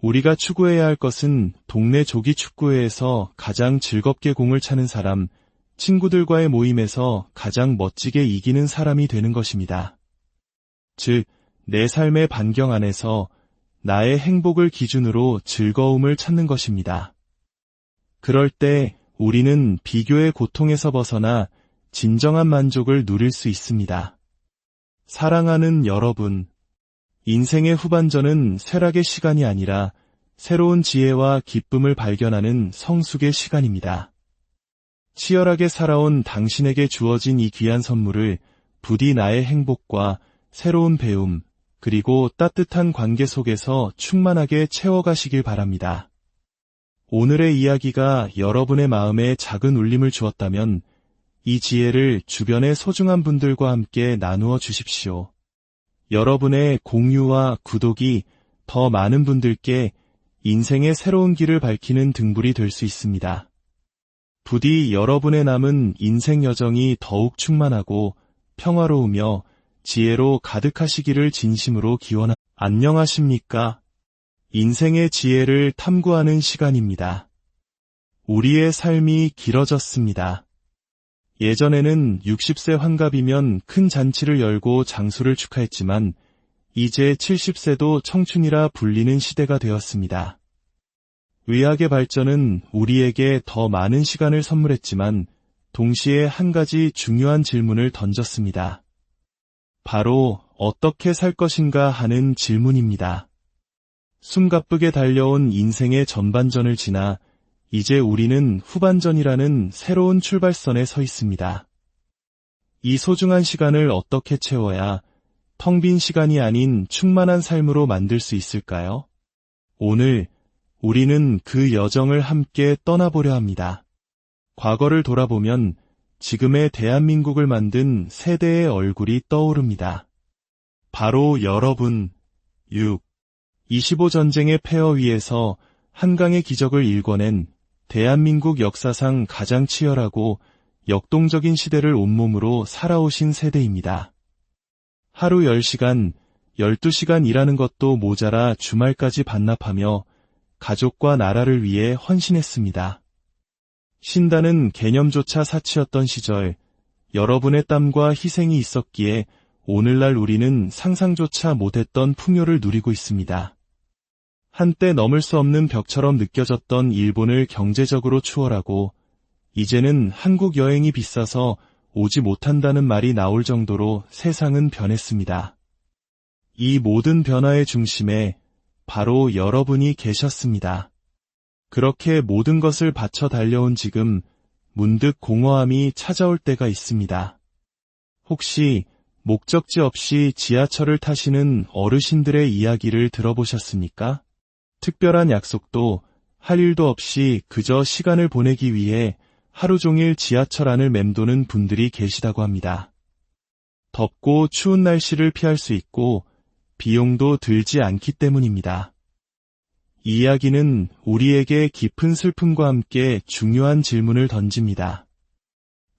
우리가 추구해야 할 것은 동네 조기 축구회에서 가장 즐겁게 공을 차는 사람, 친구들과의 모임에서 가장 멋지게 이기는 사람이 되는 것입니다. 즉, 내 삶의 반경 안에서 나의 행복을 기준으로 즐거움을 찾는 것입니다. 그럴 때 우리는 비교의 고통에서 벗어나 진정한 만족을 누릴 수 있습니다. 사랑하는 여러분, 인생의 후반전은 쇠락의 시간이 아니라 새로운 지혜와 기쁨을 발견하는 성숙의 시간입니다. 치열하게 살아온 당신에게 주어진 이 귀한 선물을 부디 나의 행복과 새로운 배움, 그리고 따뜻한 관계 속에서 충만하게 채워가시길 바랍니다. 오늘의 이야기가 여러분의 마음에 작은 울림을 주었다면 이 지혜를 주변의 소중한 분들과 함께 나누어 주십시오. 여러분의 공유와 구독이 더 많은 분들께 인생의 새로운 길을 밝히는 등불이 될 수 있습니다. 부디 여러분의 남은 인생 여정이 더욱 충만하고 평화로우며 지혜로 가득하시기를 진심으로 기원합니다. 안녕하십니까? 인생의 지혜를 탐구하는 시간입니다. 우리의 삶이 길어졌습니다. 예전에는 60세 환갑이면 큰 잔치를 열고 장수를 축하했지만 이제 70세도 청춘이라 불리는 시대가 되었습니다. 의학의 발전은 우리에게 더 많은 시간을 선물했지만 동시에 한 가지 중요한 질문을 던졌습니다. 바로 어떻게 살 것인가 하는 질문입니다. 숨가쁘게 달려온 인생의 전반전을 지나 이제 우리는 후반전이라는 새로운 출발선에 서 있습니다. 이 소중한 시간을 어떻게 채워야 텅 빈 시간이 아닌 충만한 삶으로 만들 수 있을까요? 오늘 우리는 그 여정을 함께 떠나보려 합니다. 과거를 돌아보면 지금의 대한민국을 만든 세대의 얼굴이 떠오릅니다. 바로 여러분, 25 전쟁의 폐허 위에서 한강의 기적을 일궈낸 대한민국 역사상 가장 치열하고 역동적인 시대를 온몸으로 살아오신 세대입니다. 하루 10시간, 12시간 일하는 것도 모자라 주말까지 반납하며 가족과 나라를 위해 헌신했습니다. 쉰다는 개념조차 사치였던 시절, 여러분의 땀과 희생이 있었기에 오늘날 우리는 상상조차 못했던 풍요를 누리고 있습니다. 한때 넘을 수 없는 벽처럼 느껴졌던 일본을 경제적으로 추월하고 이제는 한국 여행이 비싸서 오지 못한다는 말이 나올 정도로 세상은 변했습니다. 이 모든 변화의 중심에 바로 여러분이 계셨습니다. 그렇게 모든 것을 바쳐 달려온 지금 문득 공허함이 찾아올 때가 있습니다. 혹시 목적지 없이 지하철을 타시는 어르신들의 이야기를 들어보셨습니까? 특별한 약속도 할 일도 없이 그저 시간을 보내기 위해 하루 종일 지하철 안을 맴도는 분들이 계시다고 합니다. 덥고 추운 날씨를 피할 수 있고 비용도 들지 않기 때문입니다. 이 이야기는 우리에게 깊은 슬픔과 함께 중요한 질문을 던집니다.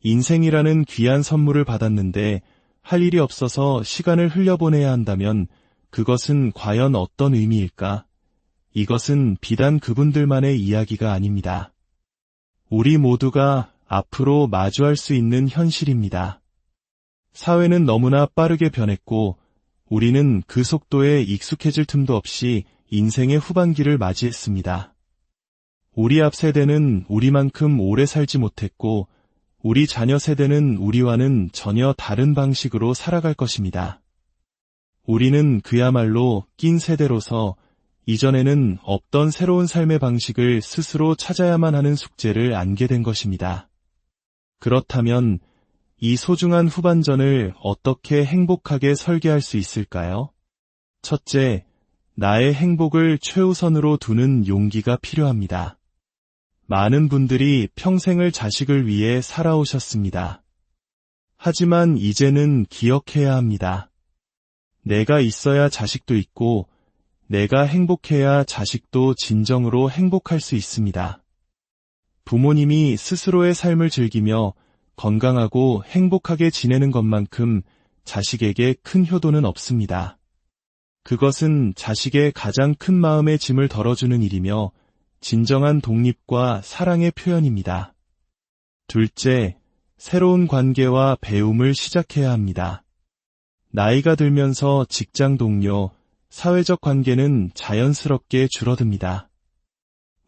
인생이라는 귀한 선물을 받았는데 할 일이 없어서 시간을 흘려보내야 한다면 그것은 과연 어떤 의미일까? 이것은 비단 그분들만의 이야기가 아닙니다. 우리 모두가 앞으로 마주할 수 있는 현실입니다. 사회는 너무나 빠르게 변했고 우리는 그 속도에 익숙해질 틈도 없이 인생의 후반기를 맞이했습니다. 우리 앞 세대는 우리만큼 오래 살지 못했고 우리 자녀 세대는 우리와는 전혀 다른 방식으로 살아갈 것입니다. 우리는 그야말로 낀 세대로서 이전에는 없던 새로운 삶의 방식을 스스로 찾아야만 하는 숙제를 안게 된 것입니다. 그렇다면 이 소중한 후반전을 어떻게 행복하게 설계할 수 있을까요? 첫째, 나의 행복을 최우선으로 두는 용기가 필요합니다. 많은 분들이 평생을 자식을 위해 살아오셨습니다. 하지만 이제는 기억해야 합니다. 내가 있어야 자식도 있고 내가 행복해야 자식도 진정으로 행복할 수 있습니다. 부모님이 스스로의 삶을 즐기며 건강하고 행복하게 지내는 것만큼 자식에게 큰 효도는 없습니다. 그것은 자식의 가장 큰 마음의 짐을 덜어주는 일이며 진정한 독립과 사랑의 표현입니다. 둘째, 새로운 관계와 배움을 시작해야 합니다. 나이가 들면서 직장 동료, 사회적 관계는 자연스럽게 줄어듭니다.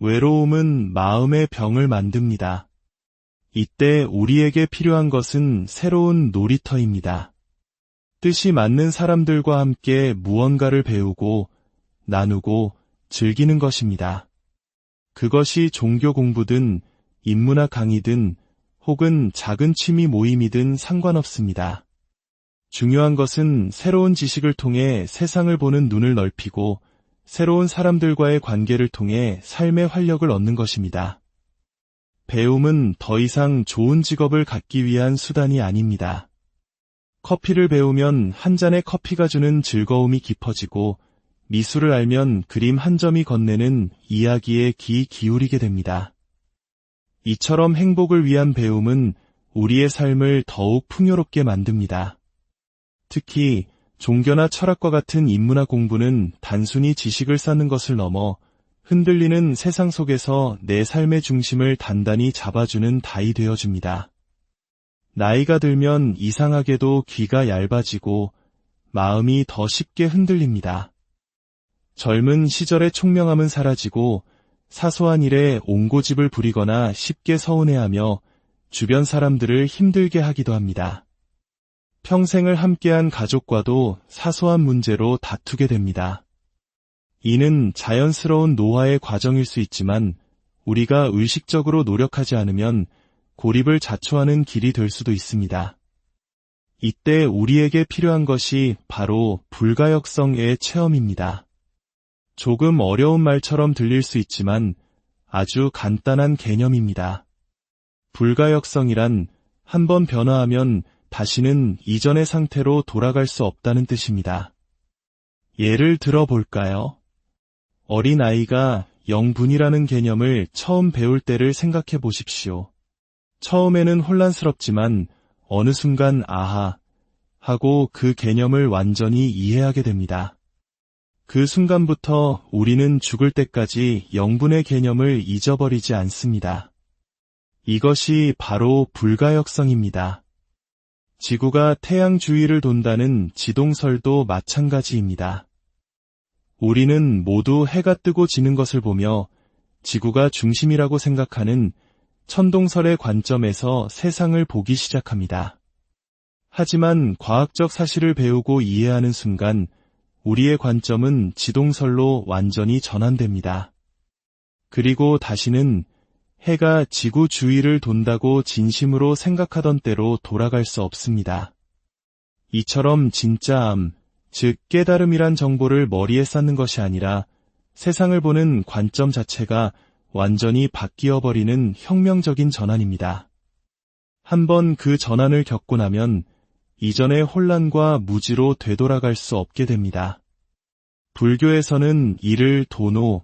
외로움은 마음의 병을 만듭니다. 이때 우리에게 필요한 것은 새로운 놀이터입니다. 뜻이 맞는 사람들과 함께 무언가를 배우고, 나누고, 즐기는 것입니다. 그것이 종교 공부든, 인문학 강의든, 혹은 작은 취미 모임이든 상관없습니다. 중요한 것은 새로운 지식을 통해 세상을 보는 눈을 넓히고, 새로운 사람들과의 관계를 통해 삶의 활력을 얻는 것입니다. 배움은 더 이상 좋은 직업을 갖기 위한 수단이 아닙니다. 커피를 배우면 한 잔의 커피가 주는 즐거움이 깊어지고, 미술을 알면 그림 한 점이 건네는 이야기에 귀 기울이게 됩니다. 이처럼 행복을 위한 배움은 우리의 삶을 더욱 풍요롭게 만듭니다. 특히 종교나 철학과 같은 인문학 공부는 단순히 지식을 쌓는 것을 넘어 흔들리는 세상 속에서 내 삶의 중심을 단단히 잡아주는 다이 되어줍니다. 나이가 들면 이상하게도 귀가 얇아지고 마음이 더 쉽게 흔들립니다. 젊은 시절의 총명함은 사라지고 사소한 일에 옹고집을 부리거나 쉽게 서운해하며 주변 사람들을 힘들게 하기도 합니다. 평생을 함께한 가족과도 사소한 문제로 다투게 됩니다. 이는 자연스러운 노화의 과정일 수 있지만 우리가 의식적으로 노력하지 않으면 고립을 자초하는 길이 될 수도 있습니다. 이때 우리에게 필요한 것이 바로 불가역성의 체험입니다. 조금 어려운 말처럼 들릴 수 있지만 아주 간단한 개념입니다. 불가역성이란 한번 변화하면 다시는 이전의 상태로 돌아갈 수 없다는 뜻입니다. 예를 들어 볼까요? 어린아이가 영분이라는 개념을 처음 배울 때를 생각해 보십시오. 처음에는 혼란스럽지만 어느 순간 아하 하고 그 개념을 완전히 이해하게 됩니다. 그 순간부터 우리는 죽을 때까지 영분의 개념을 잊어버리지 않습니다. 이것이 바로 불가역성입니다. 지구가 태양 주위를 돈다는 지동설도 마찬가지입니다. 우리는 모두 해가 뜨고 지는 것을 보며 지구가 중심이라고 생각하는 천동설의 관점에서 세상을 보기 시작합니다. 하지만 과학적 사실을 배우고 이해하는 순간 우리의 관점은 지동설로 완전히 전환됩니다. 그리고 다시는 해가 지구 주위를 돈다고 진심으로 생각하던 때로 돌아갈 수 없습니다. 이처럼 진짜암, 즉 깨달음이란 정보를 머리에 쌓는 것이 아니라 세상을 보는 관점 자체가 완전히 바뀌어버리는 혁명적인 전환입니다. 한번 그 전환을 겪고 나면 이전의 혼란과 무지로 되돌아갈 수 없게 됩니다. 불교에서는 이를 도노,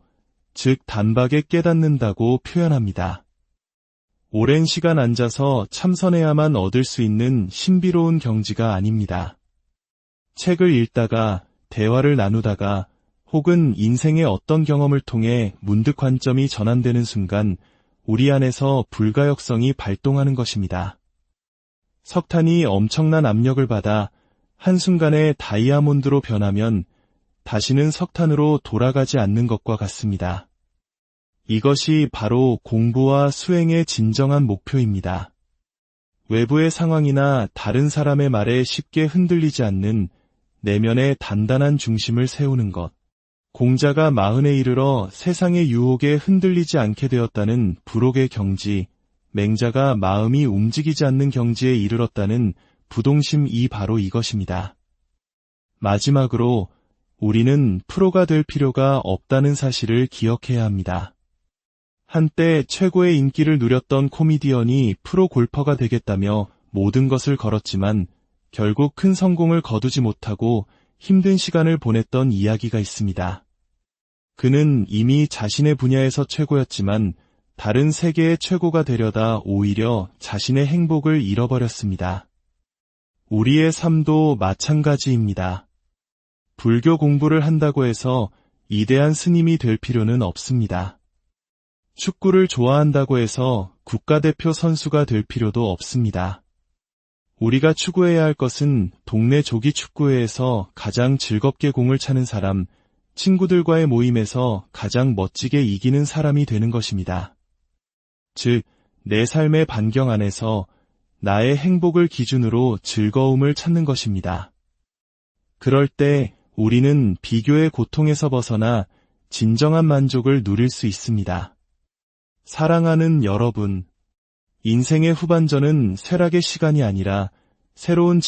즉 단박에 깨닫는다고 표현합니다. 오랜 시간 앉아서 참선해야만 얻을 수 있는 신비로운 경지가 아닙니다. 책을 읽다가, 대화를 나누다가, 혹은 인생의 어떤 경험을 통해 문득 관점이 전환되는 순간 우리 안에서 불가역성이 발동하는 것입니다. 석탄이 엄청난 압력을 받아 한순간에 다이아몬드로 변하면 다시는 석탄으로 돌아가지 않는 것과 같습니다. 이것이 바로 공부와 수행의 진정한 목표입니다. 외부의 상황이나 다른 사람의 말에 쉽게 흔들리지 않는 내면의 단단한 중심을 세우는 것. 공자가 40에 이르러 세상의 유혹에 흔들리지 않게 되었다는 불혹의 경지, 맹자가 마음이 움직이지 않는 경지에 이르렀다는 부동심이 바로 이것입니다. 마지막으로 우리는 프로가 될 필요가 없다는 사실을 기억해야 합니다. 한때 최고의 인기를 누렸던 코미디언이 프로 골퍼가 되겠다며 모든 것을 걸었지만 결국 큰 성공을 거두지 못하고 힘든 시간을 보냈던 이야기가 있습니다. 그는 이미 자신의 분야에서 최고였지만 다른 세계의 최고가 되려다 오히려 자신의 행복을 잃어버렸습니다. 우리의 삶도 마찬가지입니다. 불교 공부를 한다고 해서 위대한 스님이 될 필요는 없습니다. 축구를 좋아한다고 해서 국가대표 선수가 될 필요도 없습니다. 우리가 추구해야 할 것은 동네 조기 축구회에서 가장 즐겁게 공을 차는 사람, 친구들과의 모임에서 가장 멋지게 이기는 사람이 되는 것입니다. 즉, 내 삶의 반경 안에서 나의 행복을 기준으로 즐거움을 찾는 것입니다. 그럴 때 우리는 비교의 고통에서 벗어나 진정한 만족을 누릴 수 있습니다. 사랑하는 여러분, 인생의 후반전은 쇠락의 시간이 아니라 새로운